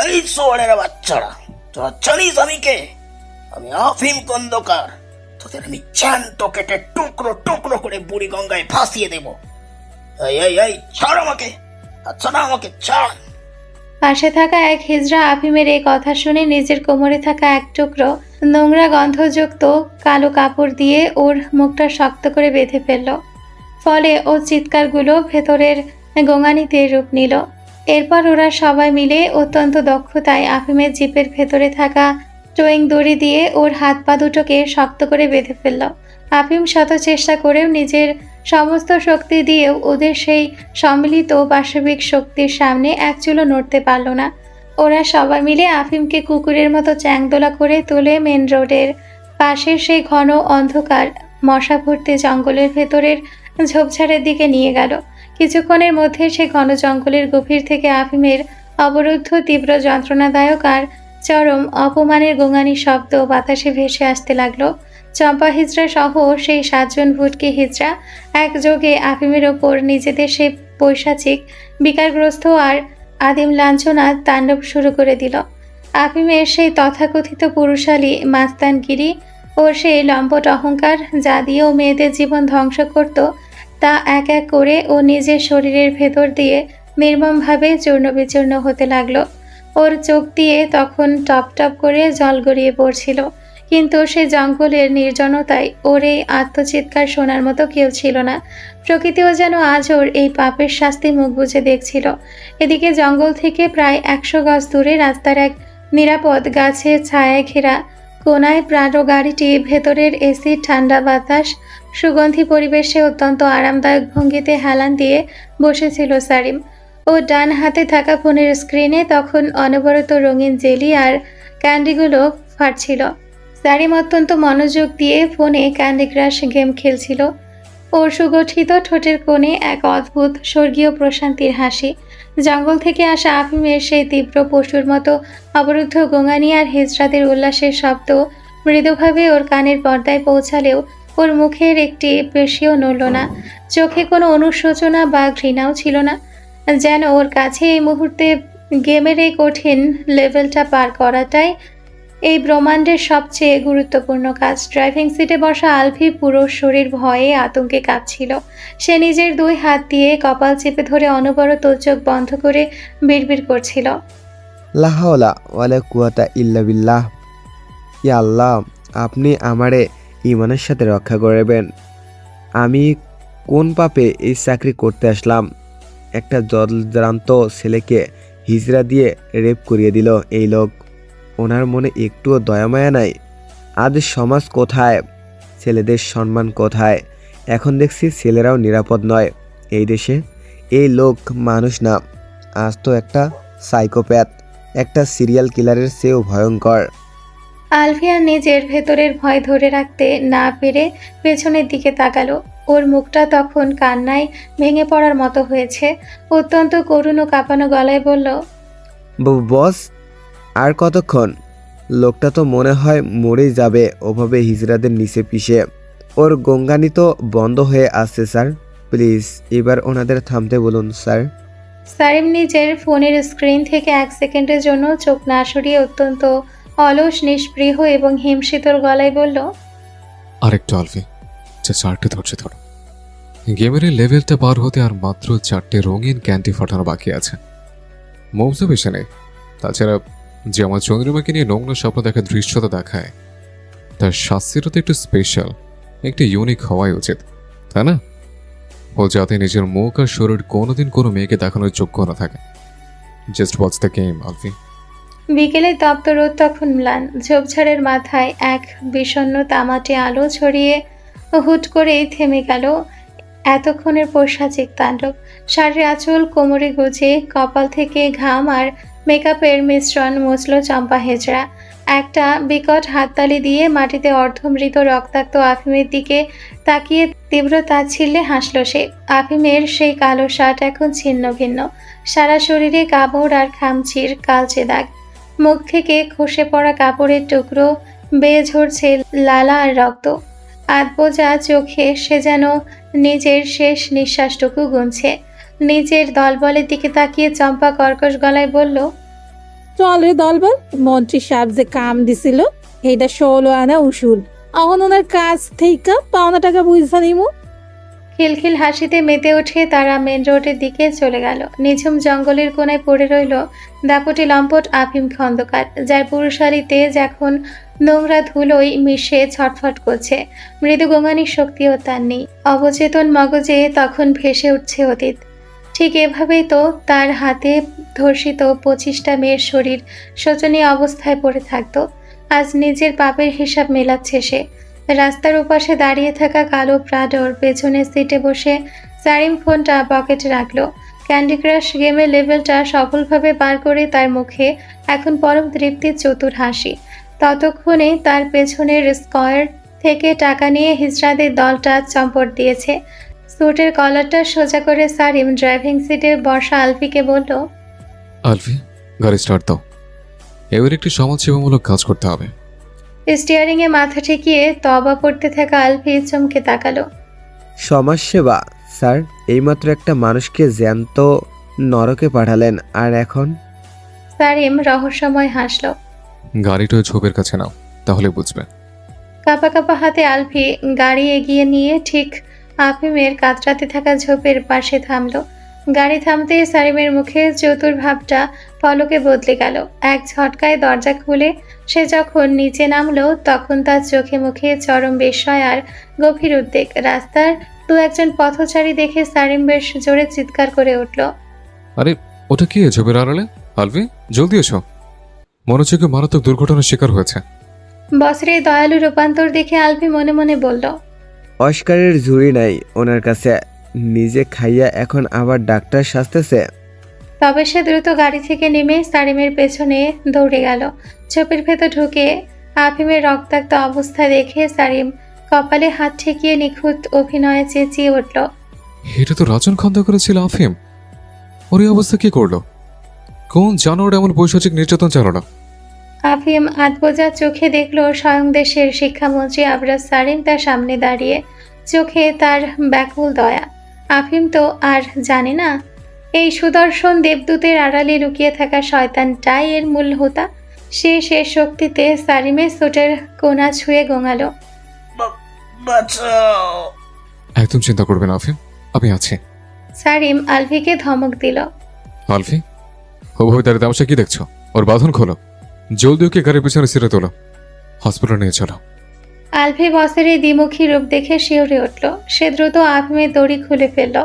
এই সোয়ারের বাচ্চারা, তোরা জানিস আমি কে? আমি আফিম খন্দকার। তোদের আমি জ্যান্ত কেটে টুকরো টুকরো করে বুড়ি গঙ্গায় ভাসিয়ে দেব। এই এই এই ছাড় আমাকে, আচ্ছা না আমাকে ছাড়। পাশে থাকা এক হিজড়া আফিমের এই কথা শুনে নিজের কোমরে থাকা এক টুকরো নোংরা গন্ধযুক্ত কালো কাপড় দিয়ে ওর মুখটা শক্ত করে বেঁধে ফেলল। ফলে ওর চিৎকারগুলো ভেতরের গোঙানিতে রূপ নিল। এরপর ওরা সবাই মিলে অত্যন্ত দক্ষতায় আফিমের জিপের ভেতরে থাকা টোয়িং দড়ি দিয়ে ওর হাত পা দুটোকে শক্ত করে বেঁধে ফেলল। আফিম শত চেষ্টা করেও নিজের সমস্ত শক্তি দিয়েও ওদের সেই সম্মিলিত পাশবিক শক্তির সামনে এক চুলো নড়তে পারল না। ওরা সবাই মিলে আফিমকে কুকুরের মতো চ্যাংদোলা করে তুলে মেন রোডের পাশের সেই ঘন অন্ধকার মশা ভর্তি জঙ্গলের ভেতরের ঝোপঝাড়ের দিকে নিয়ে গেল। কিছুক্ষণের মধ্যে সে ঘন জঙ্গলের গভীর থেকে আফিমের অবরুদ্ধ তীব্র যন্ত্রণাদায়ক আর চরম অপমানের গোঙানি শব্দ বাতাসে ভেসে আসতে লাগলো। চম্পা হিজড়া সহ সেই 7 জন ভুটকি হিজড়া একযোগে আফিমের ওপর নিজেদের সেই পৈশাচিক বিকারগ্রস্ত আর আদিম লাঞ্ছনা তাণ্ডব শুরু করে দিল। আফিমের সেই তথাকথিত পুরুষালী মাস্তানগিরি ও সেই লম্পট অহংকার যা দিয়েও মেয়েদের জীবন ধ্বংস করত, তা এক এক করে ও নিজের শরীরের ভেতর দিয়ে নির্মমভাবে চূর্ণ বিচূর্ণ হতে লাগলো। ওর চোখ দিয়ে তখন টপ টপ করে জল গড়িয়ে পড়ছিল, কিন্তু সেই জঙ্গলের নির্জনতায় ওর এই আত্মচিৎকার শোনার মতো কেউ ছিল না। প্রকৃতিও যেন আজ ওর এই পাপের শাস্তি মুখ বুজে দেখছিল। এদিকে জঙ্গল থেকে প্রায় 100 গজ দূরে রাস্তার এক নিরাপদ গাছের ছায়ায় ঘেরা কোনায় প্রাডো গাড়িটি ভেতরের এসি ঠান্ডা বাতাস সুগন্ধি পরিবেশে অত্যন্ত আরামদায়ক ভঙ্গিতে হেলান দিয়ে বসেছিল সারিম। ও ডান হাতে থাকা ফোনের স্ক্রিনে তখন অনবরত রঙিন জেলি আর ক্যান্ডিগুলো ফাটছিল। সারিম অত্যন্ত মনোযোগ দিয়ে ফোনে ক্যান্ডি ক্রাশ গেম খেলছিল। ওর সুগঠিত ঠোঁটের কোণে এক অদ্ভুত স্বর্গীয় প্রশান্তির হাসি। জঙ্গল থেকে আসা আফিমের সেই তীব্র পশুর মতো অবরুদ্ধ গোঙানি আর হিজড়াদের উল্লাসের শব্দ মৃদুভাবে ওর কানের পর্দায় পৌঁছালেও ওর মুখের একটি পেশিও নড়ল না, চোখে কোনো অনুশোচনা বা ঘৃণাও ছিল না। যেন ওর কাছে এই মুহূর্তে গেমের এই কঠিন লেভেলটা পার করাটাই এই ব্রহ্মাণ্ডের সবচেয়ে গুরুত্বপূর্ণ কাজ। ড্রাইভিং সিটে বসা আলফি পুরো শরীর ভয়ে আতঙ্কে কাঁপছিল। সে নিজের 2 হাত দিয়ে কপাল চেপে ধরে অনবরত চোখ বন্ধ করে বিড়বিড় করছিল। লা হাওলা ওয়ালা কুওয়াতা ইল্লা বিল্লাহ। ইয়া আল্লাহ, আপনি আমারে ইমানের সাথে রক্ষা করবেন। আমি কোন পাপে এই চাকরি করতে আসলাম? একটা জলদ্রান্ত ছেলেকে হিজড়া দিয়ে রেপ করিয়ে দিল এই লোক। ওনার মনে একটুও দয়ামায়া নাই। আজ সমাজ কোথায়, ছেলেদের সম্মান কোথায়? এখন দেখছি ছেলেরাও নিরাপদ নয় এই দেশে। এই লোক মানুষ না, আজ তো একটা সাইকোপ্যাথ, একটা সিরিয়াল কিলারের চেয়েও ভয়ঙ্কর। আলফিয়া নিজের ভেতরের ভয় ধরে রাখতে না পেরে পেছনের দিকে তাকালো। ওর মুখটা তখন কান্নায় ভেঙে পড়ার মতো হয়েছে। অত্যন্ত করুণ ও কাঁপানো গলায় বলল, বস, আর কতক্ষণ? লোকটা তো মনে হয় মরেই যাবে ওভাবে হিজড়াদের নিচে পিষে। ওর গঙ্গানি তো বন্ধ হয়ে আসছে স্যার। প্লিজ এবার ওনাদের থামতে বলুন স্যার। সারিম নিজের ফোনের স্ক্রিন থেকে 1 সেকেন্ডের জন্য চোখ না সরিয়ে অত্যন্ত অলস, নিষ্পৃহ এবং হিমশীতল গলায় বলল, আরেকটু আলফি, যা 4টে ধরছে ধরো। গেমের এই লেভেলটা পার হতে আর মাত্র 4টে রঙিন ক্যান্ডি ফাটানো বাকি আছে। মৌসা বেশি নেই। তাছাড়া যে আমার চন্দ্রিমাকে নিয়ে নোংরা স্বপ্ন দেখার দৃশ্যতা দেখায়, তার শাস্তিটা তো একটু স্পেশাল, একটু ইউনিক হওয়াই উচিত, তাই না? ও যাতে নিজের মুখ আর শরীর কোনোদিন কোনো মেয়েকে দেখানোর যোগ্য না থাকে। জাস্ট ওয়াচ দ্য গেম আলফি। বিকেলে তপ্ত রোদ তখন ম্লান। ঝোপঝাড়ের মাথায় এক বিষণ্ণ তামাটে আলো ছড়িয়ে হুট করেই থেমে গেল এতক্ষণের পৈশাচিক তাণ্ডব। শাড়ির আঁচল কোমরে গুজে কপাল থেকে ঘাম আর মেকআপের মিশ্রণ মুছল চম্পা হেজড়া। একটা বিকট হাততালি দিয়ে মাটিতে অর্ধমৃত রক্তাক্ত আফিমের দিকে তাকিয়ে তীব্র তাচ্ছিল্যে হাসল সে। আফিমের সেই কালো শার্ট এখন ছিন্ন ভিন্ন, সারা শরীরে কাপড় আর খামচির কালচে দাগ। মুখ থেকে খসে পড়া কাপড়ের টুকরো বেয়ে ঝরছে লালা আর রক্ত। আধবোজা চোখে সে যেন নিজের শেষ নিঃশ্বাসটুকু গুনছে। নিজের দলবলের দিকে তাকিয়ে চম্পা কর্কশ গলায় বলল, চল রে দলবল, মন্ত্রী সাহেব যে কাম দিছিল এইটা 16 আনা উসুল। এখন ওনার কাছ থেকে পাওনা টাকা বুঝা নিমু। খিলখিল হাসিতে মেতে উঠে তারা মেন রোডের দিকে চলে গেল। নিঝুম জঙ্গলের কোণায় পড়ে রইল দাপটি লম্পট আফিম খন্দকার, যার পুরুষালী তেজ এখন নোংরা ধুলোয় মিশে ছটফট করছে। মৃদু গঙ্গানির শক্তিও তার নেই। অবচেতন মগজে তখন ভেসে উঠছে অতীত। ঠিক এভাবেই তো তার হাতে ধর্ষিত 25টা মেয়ের শরীর শোচনীয় অবস্থায় পড়ে থাকতো। আজ নিজের পাপের হিসাব মেলাচ্ছে সে। রাস্তার ওপাশে দাঁড়িয়ে থাকা কালো প্রাডোর পেছনের সিটে বসে সারিম ফোনটা পকেটে রাখলো। ক্যান্ডি ক্রাশ গেমের লেভেলটা সফলভাবে পার করে তার মুখে এখন পরম তৃপ্তির চতুর হাসি। ততক্ষণে তার পেছনের স্কয়ার থেকে টাকা নিয়ে হিজড়াদের দলটা চম্পট দিয়েছে। স্যুটের কলারটা সোজা করে সারিম ড্রাইভিং সিটে বসা আলফিকে বলল, আলফি, গাড়ি স্টার্ট দাও। এবার একটি সমাজসেবামূলক কাজ করতে হবে। স্টিয়ারিংয়ে মাথা ঠেকিয়ে তবা পড়তে থাকা আলফি চমকে তাকালো। সমাজসেবা স্যার? এইমাত্র একটা মানুষকে জ্যান্ত নরকে পাঠালেন, আর এখন? সারিম রহস্যময় হাসল। গাড়িটা ওই ঝোপের কাছে নাও, তাহলে বুঝবে। কাঁপা কাঁপা হাতে আলফি গাড়ি এগিয়ে নিয়ে ঠিক আফিমের কাতরাতে থাকা ঝোপের পাশে থামলো। গাড়ি থামতে সারিমের মুখে চতুর ভাবটা পলকে বদলে গেল। এক ঝটকায় দরজা খুলে সে যখন নিচে নামলো, তখন তার চোখে মুখে চরম বিস্ময় আর গভীর উদ্বেগ। রাস্তার 2-1 পথচারী দেখে সারিম বেশ জোরে চিৎকার করে উঠল, আরে ওটা কি ঝোপের আড়ালে? আলফি, জলদি এসো, মনে হচ্ছে কেউ মারাত্মক দুর্ঘটনার শিকার হয়েছে। বসরে দয়ালু রূপান্তর দেখে আলফি মনে মনে বলল, অস্কারের ঝুড়ি নাই ওনার কাছে, নিজে খাইয়া এখন আবার ডাক্তার সাজতেছে। তবে সে দ্রুত গাড়ি থেকে নেমে সারিমের পেছনে দৌড়ে গেল। ঝোপের ভেতর ঢুকে আফিমের রক্তাক্ত অবস্থা দেখে সারিম কপালে হাত ঠেকিয়ে নিখুঁত অভিনয়ে চেঁচিয়ে উঠল, এটা তো রাজন খন্দকার ছিল আফিম। ওর এই অবস্থা কি করলো? কোন জানোয়ার এমন বৈষয়িক নির্যাতন চালালো? আফিম আধবোজা চোখে দেখল স্বয়ং দেশের শিক্ষামন্ত্রী আবরাজ সারিম তার সামনে দাঁড়িয়ে। চোখে তার ব্যাকুল দয়া। আফিম তো আর জানে না এই সুদর্শন দেবদূতের আড়ালে লুকিয়ে থাকা শয়তানটাই এর মূল হোতা। সে শেষ শক্তিতে সারিমের সোটের কোনা ছুঁয়ে গোঙালো। বাঁচাও। একদম চিন্তা করবে না আফিম, আমি আছি। সারিম আলভিকে ধমক দিল। আলফি, ওভাবে দাঁড়িয়ে তামাশা কি দেখছো? ওর বাঁধন খোলো, জলদি ওকে গাড়ির পিছনে সিটে তোলো, হসপিটাল নিয়ে চলো। আলভি বসের এই দ্বিমুখী রূপ দেখে শিউরে উঠল। সে দ্রুত আফিমের দড়ি খুলে ফেলল।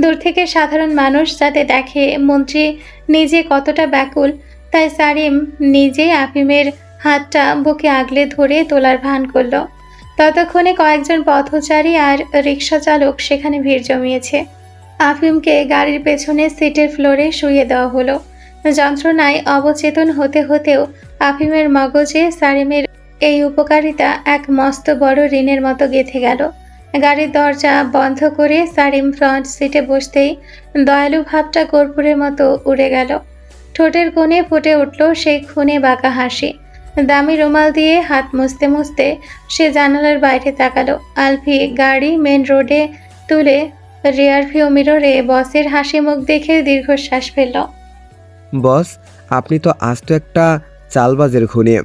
দূর থেকে সাধারণ মানুষ যাতে দেখে মন্ত্রী নিজে কতটা ব্যাকুল, তাই সারিম নিজেই আফিমের হাতটা বুকে আগলে ধরে তোলার ভান করল। ততক্ষণে কয়েকজন পথচারী আর রিক্সা চালক সেখানে ভিড় জমিয়েছে। আফিমকে গাড়ির পেছনে সিটের ফ্লোরে শুইয়ে দেওয়া হলো। যন্ত্রণায় অবচেতন হতে হতেও আফিমের মগজে সারিমের এই উপকারিতা এক মস্ত বড় ঋণের মতো গেঁথে গেল। গাড়ির দরজা বন্ধ করে সারিম ফ্রন্ট সিটে বসতেই দয়ালু ভাবটা কর্পূরের মতো উড়ে গেল। ঠোঁটের কোণে ফুটে উঠল সেই খুনে বাঁকা হাসি। দামি রুমাল দিয়ে হাত মুছতে মুছতে সে জানালার বাইরে তাকালো। আলফি গাড়ি মেন রোডে তুলে রিয়ার ভিউ মিররে বসের হাসি মুখ দেখে দীর্ঘশ্বাস ফেলল। বস, আপনি তো আস্ত একটা চালবাজের খুনি।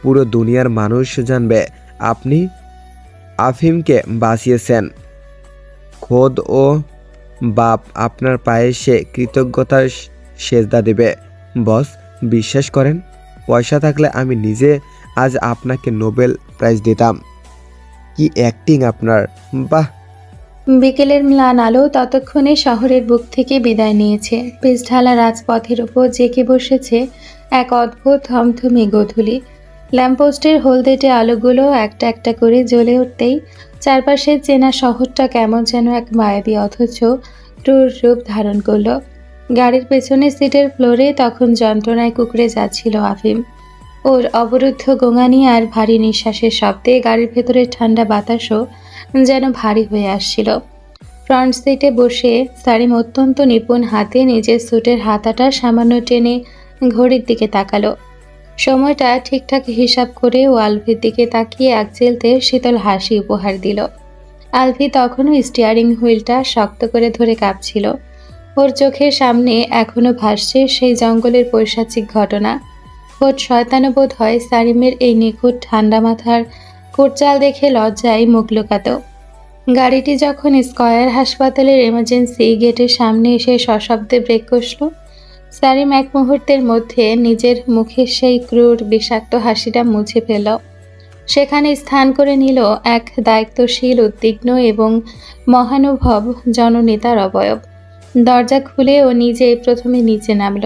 পুরো দুনিয়ার মানুষ জানবে আপনি আফিমকে বাঁচিয়েছেন। খোদ ও বাপ আপনার পায়ে সে কৃতজ্ঞতার সেজদা দেবে। বস, বিশ্বাস করেন, পয়সা থাকলে আমি নিজে আজ আপনাকে নোবেল প্রাইজ দিতাম। কি অ্যাক্টিং আপনার, বাহ। বিকেলের ম্লান আলো ততক্ষণে শহরের বুক থেকে বিদায় নিয়েছে। পিচঢালা রাজপথের ওপর জেঁকে বসেছে এক অদ্ভুত থমথমে গোধূলি। ল্যাম্পপোস্টের হলদেটে আলোগুলো একটা একটা করে জ্বলে উঠতেই চারপাশের চেনা শহরটা কেমন যেন এক মায়াবী অথচ ক্রূর রূপ ধারণ করল। গাড়ির পেছনের সিটের ফ্লোরে তখন যন্ত্রণায় কুঁকড়ে যাচ্ছিল আফিম। ওর অবরুদ্ধ গোঙানি আর ভারী নিঃশ্বাসের শব্দে গাড়ির ভেতরের ঠান্ডা বাতাসও যেন ভারী হয়ে আসছিল। ফ্রন্ট সিটে বসে সারিম অত্যন্ত নিপুণ হাতে নিজের স্যুটের হাতাটা সামান্য টেনে ঘড়ির দিকে তাকালো। সময়টা ঠিকঠাক হিসাব করে ও আলভির দিকে তাকিয়ে এক চিলতে শীতল হাসি উপহার দিল। আলভি তখনও স্টিয়ারিং হুইলটা শক্ত করে ধরে কাঁপছিল। ওর চোখের সামনে এখনো ভাসছে সেই জঙ্গলের পৈশাচিক ঘটনা। খোদ শয়তানবোধ হয় সারিমের এই নিখুঁত ঠান্ডা মাথার কোটচাল দেখে লজ্জায় মুখ লুকাত। গাড়িটি যখন স্কয়ার হাসপাতালের এমার্জেন্সি গেটের সামনে এসে সশব্দে ব্রেক কষল, সারিম এক মুহূর্তের মধ্যে নিজের মুখের সেই ক্রূর বিষাক্ত হাসিটা মুছে ফেল। সেখানে স্থান করে নিল এক দায়িত্বশীল, উদ্বিগ্ন এবং মহানুভব জননেতার অবয়ব। দরজা খুলে ও নিজে প্রথমে নিচে নামল।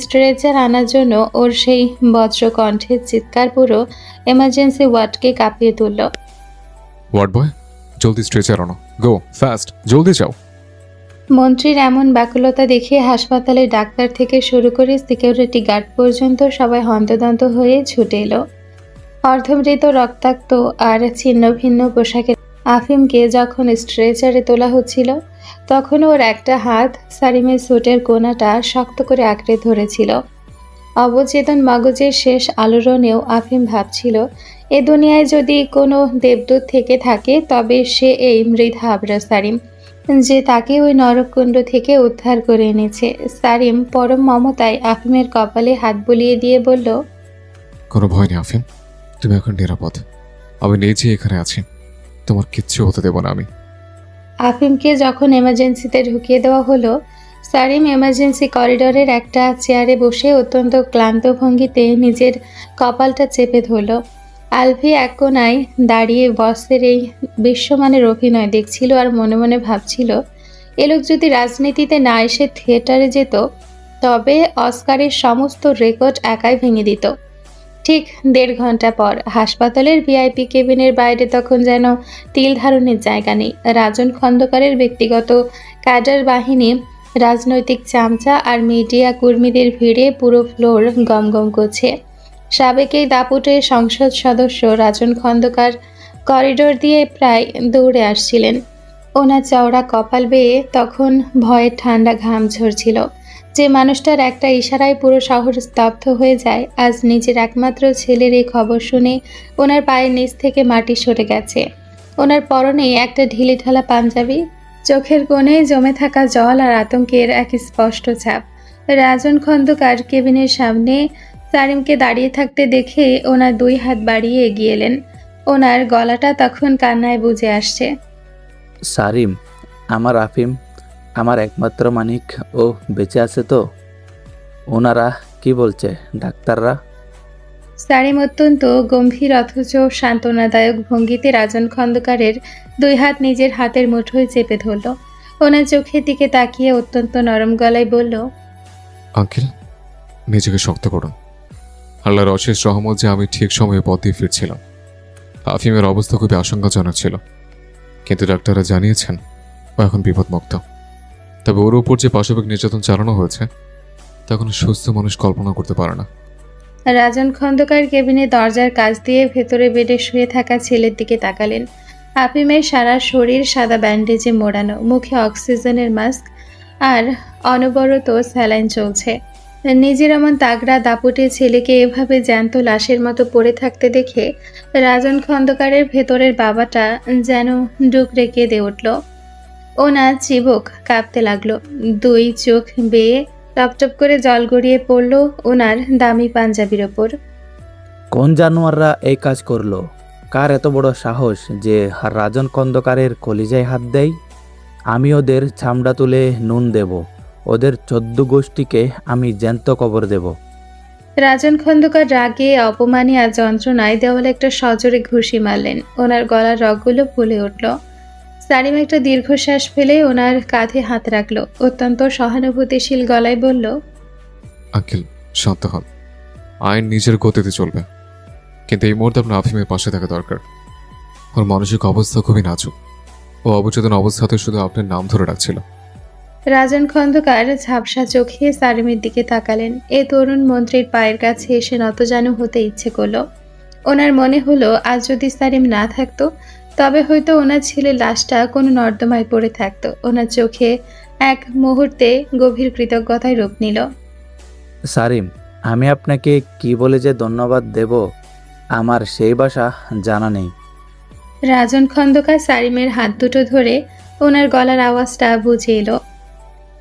স্ট্রেচার আনার জন্য ওর সেই বজ্রকণ্ঠের চিৎকার পুরো এমার্জেন্সি ওয়ার্ডকে কাঁপিয়ে তুলল। ওয়ার্ড বয়, জলদি স্ট্রেচার আনো, গো ফাস্ট, জলদি যাও। মন্ত্রীর এমন ব্যাকুলতা দেখে হাসপাতালের ডাক্তার থেকে শুরু করে সিকিউরিটি গার্ড পর্যন্ত সবাই হন্তদন্ত হয়ে ছুটে এলো। অর্ধমৃত, রক্তাক্ত আর ছিন্ন ভিন্ন পোশাকের আফিমকে যখন স্ট্রেচারে তোলা হচ্ছিল তখন ওর একটা হাত সারিমের স্যুটের কোনাটা শক্ত করে আঁকড়ে ধরেছিল। অবচেতন মগজের শেষ আলোড়নেও আফিম ভাবছিল, এ দুনিয়ায় যদি কোনো দেবদূত থেকে থাকে তবে সে এই মৃধা আবরা সারিম, যে তাকে ওই নরককুণ্ড থেকে উদ্ধার করে এনেছে। সারিম পরম মমতায় আফিমের কপালে হাত বুলিয়ে দিয়ে বলল, কোনো ভয় নেই আফিম, তুমি এখন নিরাপদ। আমি নিজে এখানে আছি, তোমার কিচ্ছু হতে দেব না আমি। আফিমকে যখন এমার্জেন্সিতে ঢুকিয়ে দেওয়া হলো, সারিম এমার্জেন্সি করিডোরের একটা চেয়ারে বসে অত্যন্ত ক্লান্ত ভঙ্গিতে নিজের কপালটা চেপে ধরল। আলভি এক কোনায় দাঁড়িয়ে বসের এই বিশ্বমানের অভিনয় দেখছিল আর মনে মনে ভাবছিল, এ লোক যদি রাজনীতিতে না এসে থিয়েটারে যেত তবে অস্কারের সমস্ত রেকর্ড একাই ভেঙে দিত। ঠিক 1.5 ঘন্টা পর হাসপাতালের ভিআইপি কেবিনের বাইরে তখন যেন তিল ধারণের জায়গা নেই। রাজন খন্দকারের ব্যক্তিগত ক্যাডার বাহিনী, রাজনৈতিক চামচা আর মিডিয়া কর্মীদের ভিড়ে পুরো ফ্লোর গমগম করছে। সাবেক এই দাপুটে সংসদ সদস্য রাজন খন্দকার করিডোর দিয়ে প্রায় দৌড়ে আসছিলেন। ওনার চওড়া কপাল বেয়ে তখন ভয়ের ঠান্ডা ঘাম ঝরছিল। যে মানুষটার একটা ইশারায় পুরো শহর স্তব্ধ হয়ে যায়, আজ নিজের একমাত্র ছেলের এই খবর শুনে ওনার পায়ের নিচ থেকে মাটি সরে গেছে। ওনার পরনে একটা ঢিলেঢালা পাঞ্জাবি, চোখের কোণে জমে থাকা জল আর আতঙ্কের এক স্পষ্ট ছাপ। রাজন খন্দকার কেবিনের সামনে সারিমকে দাঁড়িয়ে থাকতে দেখে ওনার 2 হাত বাড়িয়ে এগিয়ে এলেন। ওনার গলাটা তখন কান্নায় বুজে আসছে। সারিম, আমার আফিম, আমার একমাত্র মানিক, ও বেঁচে আছে তো? ওনারা কি বলছে ডাক্তাররা? সারিম অত্যন্ত গম্ভীর অথচ সান্ত্বনাদায়ক ভঙ্গিতে রাজন খন্দকারের 2 হাত নিজের হাতের মুঠোয় চেপে ধরল। ওনার চোখের দিকে তাকিয়ে অত্যন্ত নরম গলায় বলল, আঙ্কেল, নিজেকে শক্ত করুন। আল্লাহর অশেষ রহমত যে আমি ঠিক সময়ে পথ দিয়ে ফিরছিলাম। আফিমের অবস্থা খুবই আশঙ্কাজনক ছিল, কিন্তু ডাক্তাররা জানিয়েছেন ও এখন বিপদমুক্ত। তবে ওর উপর যে পাশবিক নির্যাতন চালানো হয়েছে তা কোনো সুস্থ মানুষ কল্পনা করতে পারে না। রাজন খন্দকার কেবিনে দরজার কাছ দিয়ে ভেতরে বেডে শুয়ে থাকা ছেলের দিকে তাকালেন। আফিমের সারা শরীর সাদা ব্যান্ডেজে মোড়ানো, মুখে অক্সিজেনের মাস্ক আর অনবরত স্যালাইন চলছে। নিজের এমন তাগড়া দাপুটে ছেলেকে এভাবে জ্যান্ত লাশের মতো পড়ে থাকতে দেখে রাজন খন্দকারের ভেতরের বাবাটা যেন ডুকরে কেঁদে উঠল। ওনার চিবুক কাঁপতে লাগলো, 2 চোখ বেয়ে টপটপ করে জল গড়িয়ে পড়ল ওনার দামি পাঞ্জাবির ওপর। কোন জানোয়াররা এই কাজ করলো? কার এত বড় সাহস যে রাজন খন্দকারের কলিজায় হাত দেয়? আমি ওদের চামড়া তুলে নুন দেব, ওদের 14 গোষ্ঠীকে আমি জ্যান্ত কবর দেব। রাজন খন্দকার রাগে, অপমানে আর যন্ত্রণায় দেওয়ালে একটা সজোরে ঘুষি মারলেন। ওনার গলার রগগুলো ফুলে উঠল। সারিম একটা দীর্ঘশ্বাস ফেলে ওনার কাঁধে হাত রাখলো। অত্যন্ত সহানুভূতিশীল গলায় বলল, আঙ্কেল, শান্ত হন। আইন নিজের গতিতে চলবে, কিন্তু এই মুহূর্তে আপনার আফিমের পাশে থাকা দরকার। ওর মানসিক অবস্থা খুবই নাজুক। ও অবচেতন অবস্থাতে শুধু আপনার নাম ধরে রাখছিল। রাজন খন্দকার ঝাপসা চোখে সারিমের দিকে তাকালেন। এ তরুণ মন্ত্রীর পায়ের কাছে এসে নতজানু হতে ইচ্ছে করলো। ওনার মনে হলো আজ যদি সারিম না থাকতো তবে হয়তো ওনার ছেলের লাশটা কোনো নর্দমায় পড়ে থাকতো। ওনার চোখে এক মুহূর্তে গভীর কৃতজ্ঞতায় রূপ নিল। সারিম, আমি আপনাকে কি বলে যে ধন্যবাদ দেব আমার সেই ভাষা জানা নেই। রাজন খন্দকার সারিমের হাত দুটো ধরে ওনার গলার আওয়াজটা বুঝে এলো।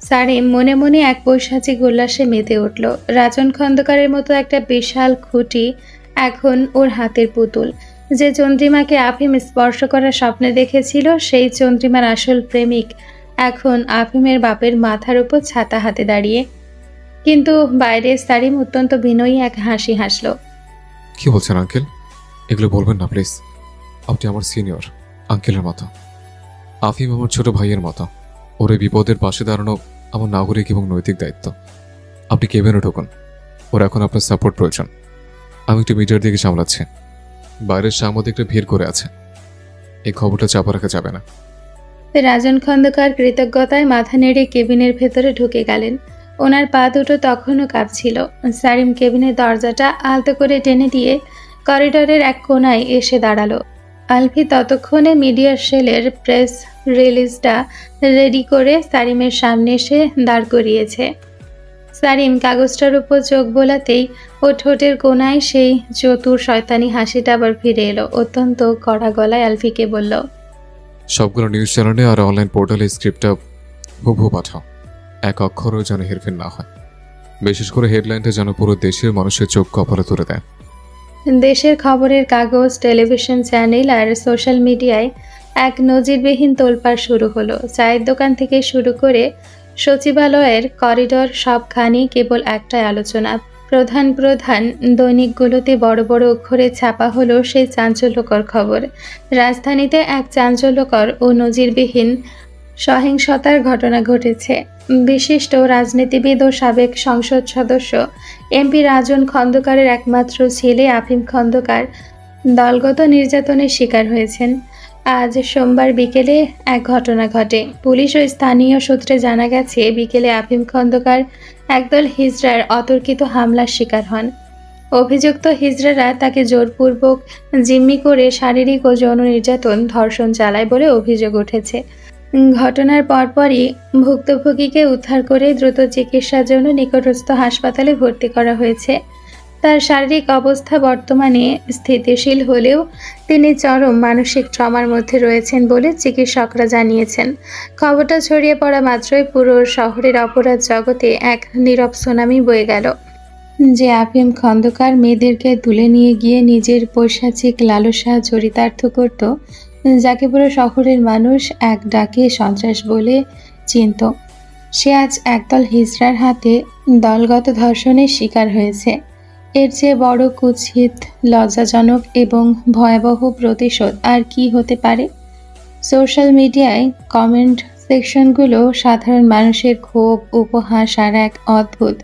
সারিম মনে মনে এক পৈশাচিক উল্লাসে মেতে উঠল। রাজন খন্দকারের মতো একটা বিশাল খুঁটি এখন ওর হাতের পুতুল। যে চন্দ্রিমাকে আফিম স্পর্শ করার স্বপ্নে দেখেছিল সেই চন্দ্রিমার আসল প্রেমিক এখন আফিমের বাপের মাথার উপর ছাতা হাতে দাঁড়িয়ে। কিন্তু বাইরে সারিম অত্যন্ত বিনয়ী এক হাসি হাসল। কি বলছেন আঙ্কেল? এগুলো বলবেন না প্লিজ। আপনি আমার সিনিয়র আঙ্কেলের মতো, আফিম আমার ছোট ভাইয়ের মতো। ওর এই বিপদের পাশে দাঁড়ানো আমার নাগরিক এবং নৈতিক দায়িত্ব। আপনি কেবিনে ঢুকুন, ওর এখন আপনার সাপোর্ট প্রয়োজন। আমি একটু মিডিয়ার দিকে সামলাচ্ছি, বাইরের সাংবাদিকরা ভিড় করে আছে। এই খবরটা চাপা রাখা যাবে না। রাজন খন্দকার কৃতজ্ঞতায় মাথা নেড়ে কেবিনের ভেতরে ঢুকে গেলেন। ওনার পা দুটো তখনও কাঁপছিল। সারিম কেবিনের দরজাটা আলতো করে টেনে দিয়ে করিডরের এক কোণায় এসে দাঁড়ালো। আলফি ততক্ষণে মিডিয়ার সেলের প্রেস রিলিজটা রেডি করে সারিমের সামনে এসে দাঁড় করিয়েছে। সারিম কাগজটার উপর চোখ বোলাতেই ও ঠোঁটের কোণায় সেই চতুর শয়তানি হাসিটা আবার ফিরে এলো। অত্যন্ত কড়া গলায় আলফিকে বলল, সবগুলো নিউজ চ্যানেলে আর অনলাইন পোর্টালে স্ক্রিপ্টটা হুবহু পাঠাও। এক অক্ষরও যেন হেরফের না হয়। বিশেষ করে হেডলাইনটা যেন পুরো দেশের মানুষের চোখ কপালে তুলে দেয়। দেশের খবরের কাগজ, টেলিভিশন চ্যানেল আর সোশ্যাল মিডিয়ায় এক নজিরবিহীন তোলপাড় শুরু হলো। চায়ের দোকান থেকে শুরু করে সচিবালয়ের করিডর সবখানি কেবল একটাই আলোচনা। প্রধান প্রধান দৈনিকগুলোতে বড় বড় অক্ষরে ছাপা হলো সেই চাঞ্চল্যকর খবর। রাজধানীতে এক চাঞ্চল্যকর ও নজিরবিহীন সহিংসতার ঘটনা ঘটেছে। বিশিষ্ট রাজনীতিবিদ ও সাবেক সংসদ সদস্য এমপি রাজন খন্দকারের একমাত্র ছেলে আফিম খন্দকার দলগত নির্যাতনের শিকার হয়েছেন। আজ সোমবার বিকেলে এক ঘটনা ঘটে। পুলিশ ও স্থানীয় সূত্রে জানা গেছে বিকেলে আফিম খন্দকার একদল হিজড়ার অতর্কিত হামলার শিকার হন। অভিযুক্ত হিজড়ারা তাকে জোরপূর্বক জিম্মি করে শারীরিক ও যৌন নির্যাতন, ধর্ষণ চালায় বলে অভিযোগ উঠেছে। ঘটনার পরপরই ভুক্তভোগীকে উদ্ধার করে দ্রুত চিকিৎসার জন্য নিকটস্থ হাসপাতালে ভর্তি করা হয়েছে। তার শারীরিক অবস্থা বর্তমানে স্থিতিশীল হলেও তিনি চরম মানসিক ট্রমার মধ্যে রয়েছেন বলে চিকিৎসকরা জানিয়েছেন। খবরটা ছড়িয়ে পড়া মাত্রই পুরো শহরের অপরাধ জগতে এক নীরব সুনামি বয়ে গেল। যে আফিম খন্দকার মেয়েদেরকে তুলে নিয়ে গিয়ে নিজের পৈশাচিক লালসা চরিতার্থ করত, যাকে পুরো শহরের মানুষ এক ডাকে সন্ত্রাস বলে চিনত, সে আজ একদল হিজড়ার হাতে দলগত ধর্ষণের শিকার হয়েছে। এর চেয়ে বড় কুৎসিত, লজ্জাজনক এবং ভয়াবহ প্রতিশোধ আর কি হতে পারে? সোশ্যাল মিডিয়ায় কমেন্ট সেকশনগুলো সাধারণ মানুষের ক্ষোভ, উপহাস আর এক অদ্ভুত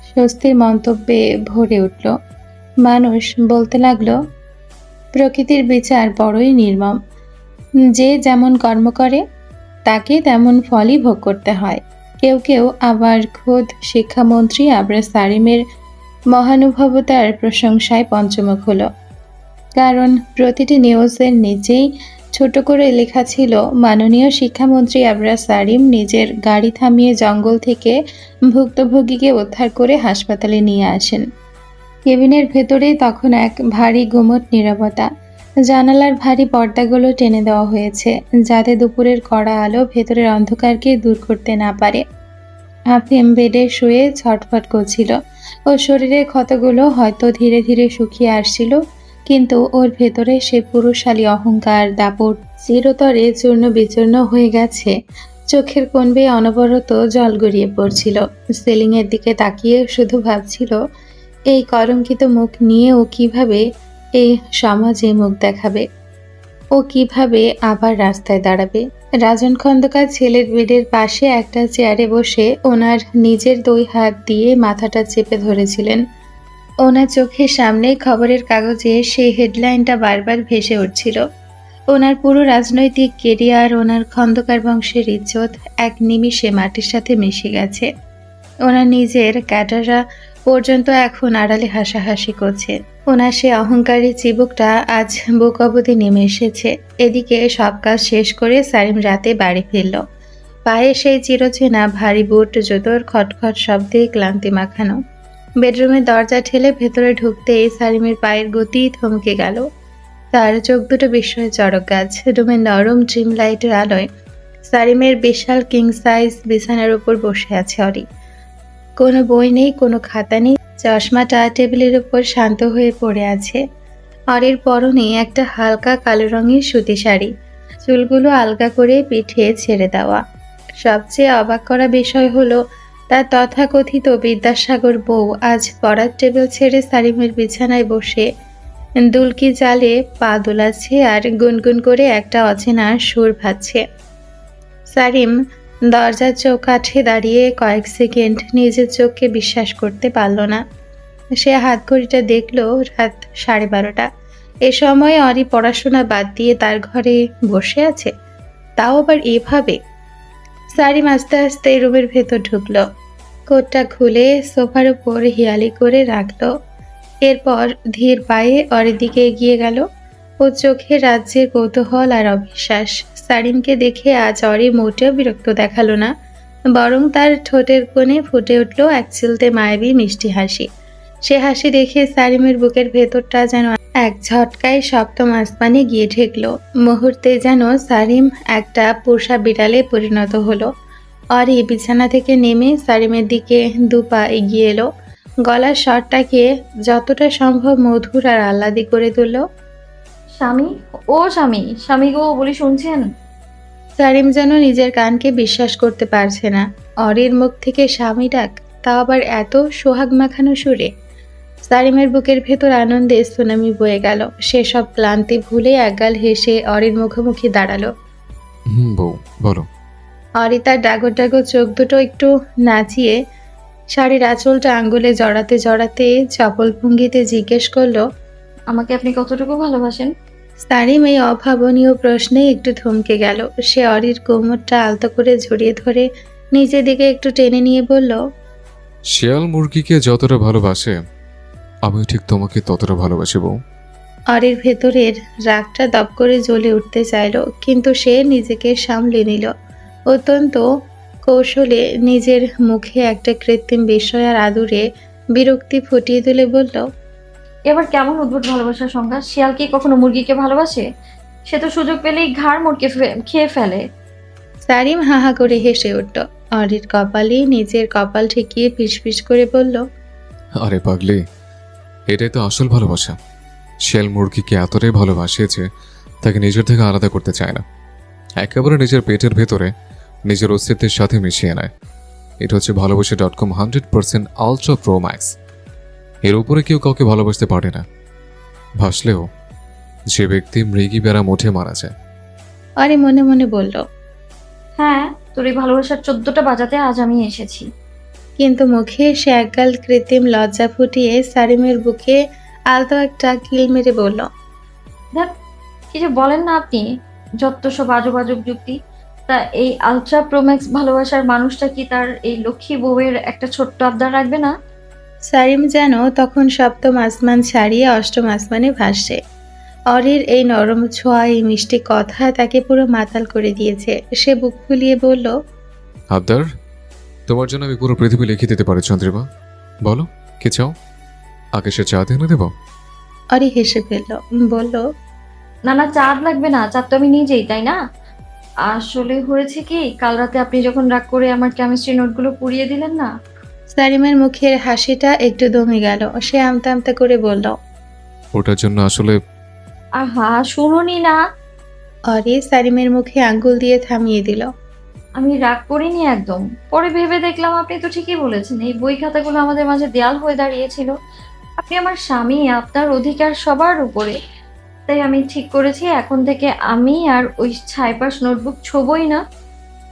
স্বস্তির মন্তব্যে ভরে উঠল। মানুষ বলতে লাগলো, প্রকৃতির বিচার বড়ই নির্মম। যে যেমন কর্ম করে তাকে তেমন ফলই ভোগ করতে হয়। কেউ কেউ আবার খোদ শিক্ষামন্ত্রী আবরার সারিমের মহানুভবতার প্রশংসায় পঞ্চমুখ হলো। কারণ প্রতিটি নিউজের নিচেই ছোট করে লেখা ছিল, মাননীয় শিক্ষামন্ত্রী আবরার সারিম নিজের গাড়ি থামিয়ে জঙ্গল থেকে ভুক্তভোগীকে উদ্ধার করে হাসপাতালে নিয়ে আসেন। কেবিনের ভেতরে তখন এক ভারী গুমট নীরবতা। জানালার ভারী পর্দাগুলো টেনে দেওয়া হয়েছে, যাতে দুপুরের কড়া আলো ভেতরের অন্ধকারকে দূর করতে না পারে। আফিম বেডে শুয়ে ছটফট করছিল। ওর শরীরের ক্ষতগুলো হয়তো ধীরে ধীরে শুকিয়ে আসছিল, কিন্তু ওর ভেতরে সে পুরুষালী অহংকার, দাপট চিরতরে চূর্ণ বিচূর্ণ হয়ে গেছে। চোখের কোণ বেয়ে অনবরত জল গড়িয়ে পড়ছিল। সিলিংয়ের দিকে তাকিয়ে শুধু ভাবছিল, এই কলঙ্কিত মুখ নিয়ে ও কিভাবে এই সমাজে মুখ দেখাবে, ও কিভাবে আবার রাস্তায় দাঁড়াবে। রাজন খন্দকার ছেলের বেডের পাশে একটা চেয়ারে বসে ওনার নিজের 2 হাত দিয়ে মাথাটা চেপে ধরেছিলেন। ওনার চোখের সামনে খবরের কাগজে সেই হেডলাইনটা বারবার ভেসে উঠছিল। ওনার পুরো রাজনৈতিক কেরিয়ার, ওনার খন্দকার বংশের ইজ্জত এক নিমিষে মাটির সাথে মিশে গেছে। ওনার নিজের ক্যাডাররা পর্যন্ত এখন আড়ালে হাসাহাসি করছে। ওনার সে অহংকারী চিবুকটা আজ বুক অবধি নেমে এসেছে। এদিকে সব কাজ শেষ করে সারিম রাতে বাড়ি ফিরল। পায়ে সেই চিরচেনা ভারী বুট জুতোর খটখট শব্দে ক্লান্তি মাখানো। বেডরুমের দরজা ঠেলে ভেতরে ঢুকতেই সারিমের পায়ের গতি থমকে গেল। তার চোখ দুটো বিস্ময়ে চড়ক গাছ। রুমের নরম ড্রিম লাইটের আলোয় সারিমের বিশাল কিং সাইজ বিছানার উপর বসে আছে অরি। কোনো বই নেই, কোনো খাতা নেই, চশমাটা টেবিলের উপর শান্ত হয়ে পড়ে আছে। অরির পরনে একটা হালকা কালো রঙের সুতি শাড়ি, চুলগুলো আলগা করে পিঠে ছেড়ে দেওয়া। সবচেয়ে অবাক করা বিষয় হলো, তার তথাকথিত বিদ্যাসাগর বউ আজ পড়ার টেবিল ছেড়ে সারিমের বিছানায় বসে দুলকি জালে পা দোলাচ্ছে আর গুনগুন করে একটা অচেনা সুর ভাজছে। সারিম দরজার চৌকাঠে দাঁড়িয়ে কয়েক সেকেন্ড নিজের চোখকে বিশ্বাস করতে পারল না। সে হাত ঘড়িটা দেখল, রাত 12:30। এ সময় অরি পড়াশোনা বাদ দিয়ে তার ঘরে বসে আছে, তাও আবার এভাবে। সারিম আস্তে আস্তে রুমের ভেতর ঢুকল, কোটটা খুলে সোফার উপর হিয়ালি করে রাখলো। এরপর ধীর পায়ে অরির দিকে এগিয়ে গেল। ও চোখে রাজ্যের কৌতূহল আর অবিশ্বাস। সারিমকে দেখে আজ অরি মোটেও বিরক্ত দেখালো না, বরং তার ঠোঁটের কোণে ফুটে উঠল এক চিলতে মায়াবী মিষ্টি হাসি। সে হাসি দেখে সারিমের বুকের ভেতরটা যেন এক ঝটকায় সপ্তম আসমানে গিয়ে ঠেকল। মুহূর্তে যেন সারিম একটা পোষা বিড়ালে পরিণত হলো। অরি বিছানা থেকে নেমে সারিমের দিকে 2 পা এগিয়ে এলো। গলার স্বরটাকে যতটা সম্ভব মধুর আর আহ্লাদি করে তুলল। স্বামী, ও স্বামী, স্বামী গো বলি, শুনছেন? সারিম যেন নিজের কানকে বিশ্বাস করতে পারছে না। অরির মুখ থেকে স্বামী ডাক, তাও আবার এত সোহাগ মাখানো সুরে। সারিমের বুকের ভেতর আনন্দে সুনামি বয়ে গেল। সে সব ক্লান্তি ভুলে একগাল হেসে অরির মুখোমুখি দাঁড়ালো। বউ বলো। অরি তার ডাগর ডাগর চোখ দুটো একটু নাচিয়ে শাড়ির আঁচলটা আঙ্গুলে জড়াতে জড়াতে চপল ভঙ্গিতে জিজ্ঞেস করলো, আমাকে আপনি কতটুকু ভালোবাসেন? সারিম এই অভাবনীয় প্রশ্নে একটু থমকে গেল। সে অরির কোমরটা আলতো করে জড়িয়ে ধরে নিজের দিকে একটু টেনে নিয়ে বলল, শিয়াল মুরগিকে যতটা ভালোবাসে আমিও ঠিক তোমাকে ততটা ভালোবাসি বউ। অরির ভেতরের রাগটা দপ করে জ্বলে উঠতে চাইল, কিন্তু সে নিজেকে সামলে নিল। অত্যন্ত কৌশলে নিজের মুখে একটা কৃত্রিম বিস্ময় আর আদুরে বিরক্তি ফুটিয়ে তুলে বলল, এবার কেমন অদ্ভুত ভালোবাসার সংজ্ঞা? শিয়াল কি কখনো মুরগিকে ভালোবাসে? সে তো সুযোগ পেলেই ঘাড় মোটকে খেয়ে ফেলে। সারিম হাহা করে হেসে উঠল। অরির কপালে নিজের কপাল ঠেকিয়ে ফিসফিস করে বলল, আরে পাগলি, এটাই তো আসল ভালোবাসা। শিয়াল মুরগিকে এতটাই ভালোবাসিয়েছে তাকে নিজের থেকে আলাদা করতে চায় না, একেবারে নিজের পেটের ভেতরে নিজের অস্তিত্বের সাথে মিশিয়ে নেয়। এটা হচ্ছে ভালোবাসা.com 100% আলট্রা প্রো ম্যাক্স। এর উপরে কেউ কাউকে ভালোবাসতে পারে না। ভাসলেও যে ব্যক্তি মৃগী বেড়া মুঠে মারা যায়। অরি মনে মনে বলল, হ্যাঁ, তোর এই ভালোবাসার 14টা বাজাতে আজ আমি এসেছি। কিন্তু মুখে সে একগাল কৃত্রিম লজ্জা ফুটিয়ে সারিমের বুকে আলতো একটা কিল মেরে বলল, দেখ, কি যে বলেন না আপনি, যত সব আজব আজব যুক্তি। তা এই আলট্রা প্রোম্যাক্স ভালোবাসার মানুষটা কি তার এই লক্ষ্মী বউয়ের একটা ছোট্ট আবদার রাখবে না? সারিম যেন তখন সপ্তম আসমান ছাড়িয়ে অষ্টম আসমানে ভাসছে। অরির এই নরম ছোঁয়া, এই মিষ্টি কথা তাকে পুরো মাতাল করে দিয়েছে। সে বুক ফুলিয়ে বলল, আবদার? তোমার জন্য আমি পুরো পৃথিবী লিখে দিতে পারি চন্দ্রিমা। বলো কি চাও? আকাশের চাঁদ এনে দেব? অরি হেসে ফেলল, বলল, না না, চাঁদ লাগবে না, চাঁদ তো আমি নিজেই, তাই না? আসলে হয়েছে কি, কাল রাতে আপনি যখন রাগ করে আমার কেমিস্ট্রি নোটগুলো পুড়িয়ে দিলেন না। সারিমের মুখের হাসিটা একটু দমে গেল। সে আমতা আমতা করে বলল, ওটার জন্য আসলে আহা, শুনুনি না। অরি সারিমের মুখে আঙ্গুল দিয়ে থামিয়ে দিল। আমি রাগ করিনি একদম। পরে ভেবে দেখলাম আপনি তো ঠিকই বলেছেন, এই বই খাতাগুলো আমাদের মাঝে দেয়াল হয়ে দাঁড়িয়েছিল। আপনি আমার স্বামী, আপনার অধিকার সবার উপরে। তাই আমি ঠিক করেছি এখন থেকে আমি আর ওই ছাইপাস নোটবুক ছোবই না।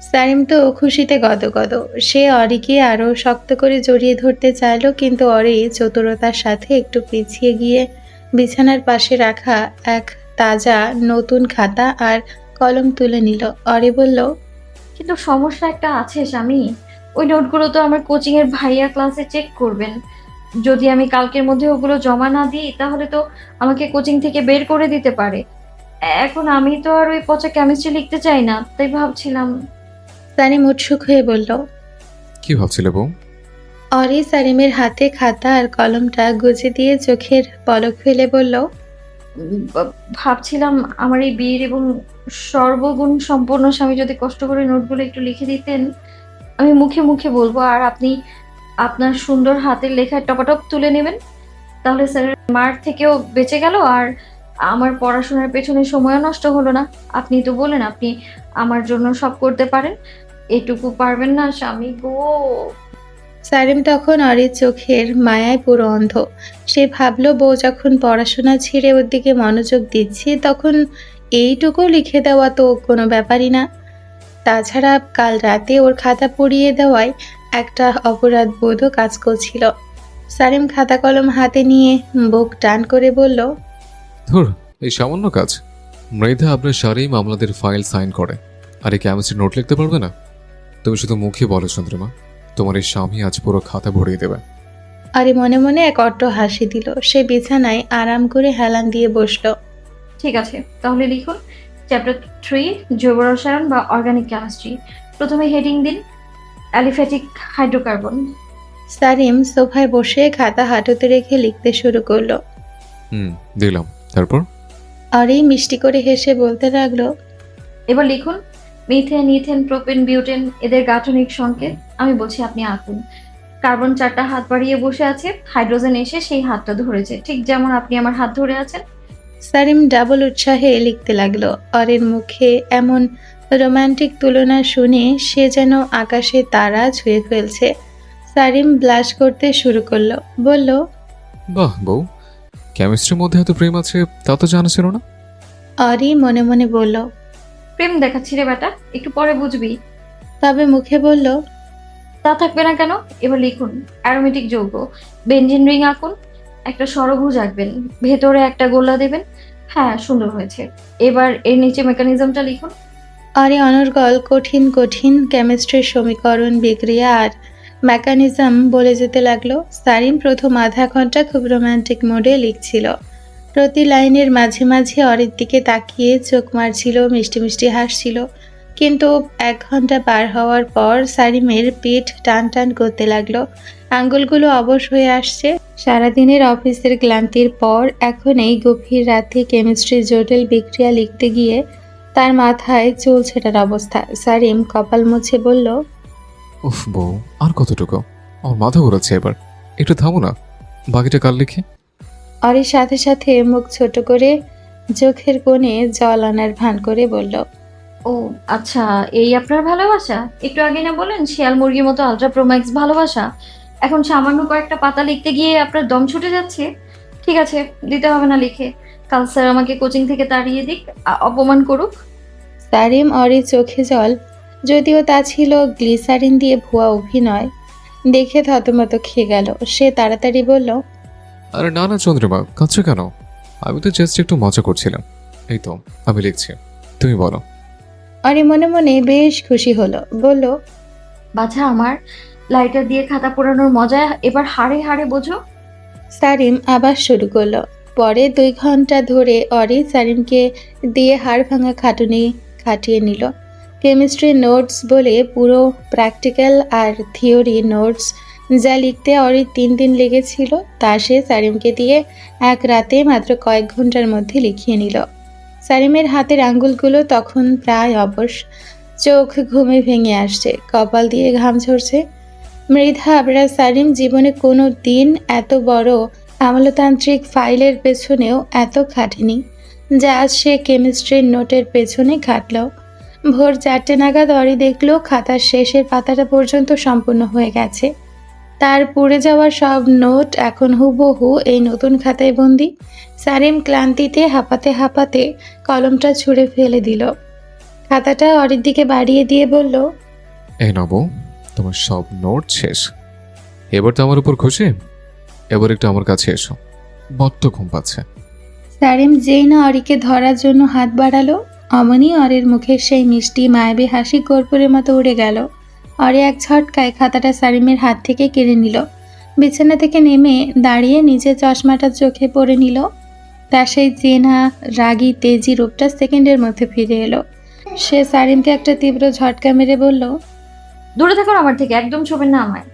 সারিম তো খুশিতে গদগদ। সে অরিকে আরো শক্ত করে জড়িয়ে ধরতে চাইল, কিন্তু অরি চতুরতার সাথে একটু পিছিয়ে গিয়ে বিছানার পাশে রাখা এক তাজা নতুন খাতা আর কলম তুলে নিল। অরি বলল, কিন্তু সমস্যা একটা আছে স্বামী, ওই নোটগুলো তো আমার কোচিং এর ভাইয়া ক্লাসে চেক করবেন। যদি আমি কালকের মধ্যে ওগুলো জমা না দিই তাহলে তো আমাকে কোচিং থেকে বের করে দিতে পারে। এখন আমি তো আর ওই পচা কেমিস্ট্রি লিখতে চাই না, তাই ভাবছিলাম। সারিম উৎসুক হয়ে বলল। কি ভাবছিলে বউ? অরি সারিমের হাতে খাতা আর কলমটা গুজে দিয়ে চোখের পলক ফেলে বলল, ভাবছিলাম আমার এই বীর এবং সর্বগুণ সম্পন্ন স্বামী যদি কষ্ট করে নোটগুলো একটু লিখে দিতেন, আমি মুখে মুখে বলবো আর আপনি আপনার সুন্দর হাতের লেখায় টপাটপ তুলে নেবেন। তাহলে স্যারের মার থেকেও বেঁচে গেল আর আমার পড়াশোনার পেছনে সময়ও নষ্ট হলো না। আপনি তো বলেন আপনি আমার জন্য সব করতে পারেন, এটুকু পারবেন না স্বামী গো? সারিম তখন অরির চোখের মায়ায় পুরো অন্ধ। সে ভাবল বউ যখন পড়াশোনা ছেড়ে ওর দিকে মনোযোগ দিচ্ছে, তখন এইটুকু লিখে দেওয়া তো কোনো ব্যাপারই না। তাছাড়া কাল রাতে ওর খাতা পড়িয়ে দেওয়ায় একটা অপরাধ বোধও কাজ করছিল। সারিম খাতা কলম হাতে নিয়ে বুক টান করে বলল, ধুর, এই সামান্য কাজ। মৃধা আপনার সারি মামলাদের ফাইল সাইন করে, আর এই কেমিস্ট্রি নোট লিখতে পারবে না? তুমি শুধু মুখে বলো চন্দ্রিমা, তোমার এই স্বামী আজ পুরো খাতা ভরিয়ে দেবে। আরে মনে মনে এক অট্ট হাসি দিল। সে বিছানায় আরাম করে হেলান দিয়ে বসল। ঠিক আছে, তাহলে লিখুন চ্যাপ্টার 3 জৈব রসায়ন বা অর্গানিক কেমিস্ট্রি। প্রথমে হেডিং দিন অ্যালিফ্যাটিক হাইড্রোকার্বন। সারিম সোফায় বসে খাতা হাঁটুতে রেখে লিখতে শুরু করলো। দিলাম। তারপর অরি মিষ্টি করে হেসে বলতে লাগলো, এবার লিখুন মিথেন, ইথেন, প্রোপেন, বিউটেন, এদের গাঠনিক সংকেত। আমি বলছি আপনি আঁকুন। কার্বন 4টা হাত বাড়িয়ে বসে আছে, হাইড্রোজেন এসে সেই হাতটা ধরেছে, ঠিক যেমন আপনি আমার হাত ধরে আছেন। সারিম ডাবল উৎসাহে লিখতে লাগলো। অরির মুখে এমন রোমান্টিক তুলনা শুনে সে যেন আকাশে তারা ছুঁয়ে ফেলছে। সারিম ব্লাশ করতে শুরু করলো, বলল, বাহ বউ, কেমিস্ট্রির মধ্যে এত প্রেম আছে তা তো জানা ছিল না। অরি মনে মনে বলল, প্রেম দেখাচ্ছি রে বেটা, একটু পরে বুঝবি। তবে মুখে বলল, তা থাকবে না কেন? এবার লিখুন অ্যারোমেটিক যৌগ। বেনজিন রিং আঁকুন, একটা ষড়ভুজ আঁকবেন, ভেতরে একটা গোলা দেবেন। হ্যাঁ, সুন্দর হয়েছে। এবার এর নিচে মেকানিজমটা লিখুন। অরি অনর্গল কঠিন কঠিন কেমিস্ট্রির সমীকরণ, বিক্রিয়া আর মেকানিজম বলে যেতে লাগলো। সারিম প্রথম আধা ঘন্টা খুব রোমান্টিক মোডে লিখছিল। প্রতি লাইনের মাঝে মাঝে অরির দিকে তাকিয়ে চোখ মারছিল, মিষ্টি মিষ্টি হাসছিল। কিন্তু 1 ঘন্টা পার হওয়ার পর সারিমের পিঠ টান টান করতে লাগলো। আঙ্গুলগুলো অবশ হয়ে আসছে। সারাদিনের অফিসের ক্লান্তির পর এখন এই গভীর রাতে কেমিস্ট্রির জটিল বিক্রিয়া লিখতে গিয়ে তার মাথায় চুল ছেটার অবস্থা। সারিম কপাল মুছে বলল, উফ বউ, আর কতটুকু? আমার মাথা ঘোরাচ্ছে এবার। একটু থামো না, বাকিটা কাল লিখি। অরির সাথে সাথে মুখ ছোট করে চোখের কোণে জল আনার ভান করে বলল, ও আচ্ছা, এই আপনার ভালোবাসা? একটু আগে না বলেন শিয়াল মুরগির মতো আলট্রা প্রোম্যাক্স ভালোবাসা, এখন সামান্য কয়েকটা পাতা লিখতে গিয়ে আপনার দম ছুটে যাচ্ছে। ঠিক আছে, দিতে হবে না লিখে, কাল স্যার আমাকে কোচিং থেকে তাড়িয়ে দিক, অপমান করুক। সারিম অরির চোখে জল, যদিও তা ছিল গ্লিসারিন দিয়ে ভুয়া অভিনয়, দেখে থতমত খেয়ে গেল। সে তাড়াতাড়ি বলল, আরে না না চন্দ্রিমা, কাঁদছো কেন? আমি তো জাস্ট একটু মজা করছিলাম। এই তো আমি লিখছি, তুমি বলো। অরি মনে মনে বেশ খুশি হলো, বলল, বাছা আমার, লাইটার দিয়ে খাতা পোড়ানোর মজা এবার হাড়ে হাড়ে বোঝো। সারিম আবার শুরু করলো। পরে 2 ঘন্টা ধরে অরি সারিমকে দিয়ে হাড় ভাঙা খাটুনি খাটিয়ে নিল। কেমিস্ট্রি নোটস বলে পুরো প্র্যাকটিক্যাল আর থিওরি নোটস যা লিখতে অরির 3 দিন লেগেছিল তা সে সারিমকে দিয়ে এক রাতে মাত্র কয়েক ঘন্টার মধ্যে লিখিয়ে নিল। সারিমের হাতের আঙ্গুলগুলো তখন প্রায় অবশ, চোখ ঘুমে ভেঙে আসছে, কপাল দিয়ে ঘাম ঝরছে। মৃধা আবরা সারিম জীবনে কোনো দিন এত বড় আমলতান্ত্রিক ফাইলের পেছনেও এত খাটেনি যা আজ সে কেমিস্ট্রির নোটের পেছনে খাটল। ভোর 4টে নাগাদ অরি দেখলো খাতার শেষের পাতাটা পর্যন্ত সম্পূর্ণ হয়ে গেছে। তার পুড়ে যাওয়া সব নোট এখন হুবহু এই নতুন খাতায় বন্দি। সারিম ক্লান্তিতে হাঁপাতে হাঁপাতে কলমটা ছুঁড়ে ফেলে দিল। খাতাটা অরির দিকে বাড়িয়ে দিয়ে বলল, এই নাও বউ, তোমার সব নোট শেষ। এবার তো আমার উপর খুশি? এবার একটু আমার কাছে এসো, বড্ড ঘুম পাচ্ছে। সারিম যেই না অরিকে ধরার জন্য হাত বাড়ালো, অমনি অরির মুখের সেই মিষ্টি মায়াবী হাসি কর্পূরের মতো উড়ে গেল। অরি এক ঝটকায় খাতাটা সারিমের হাত থেকে কেড়ে নিল। বিছানা থেকে নেমে দাঁড়িয়ে নিজের চশমাটা চোখে পরে নিল। তার সেই চেনা রাগী তেজি রূপটা সেকেন্ডের মধ্যে ফিরে এলো। সে সারিমকে একটা তীব্র ঝটকা মেরে বলল, দূরে থাকুন আমার থেকে, একদম ছবেন না আমায়।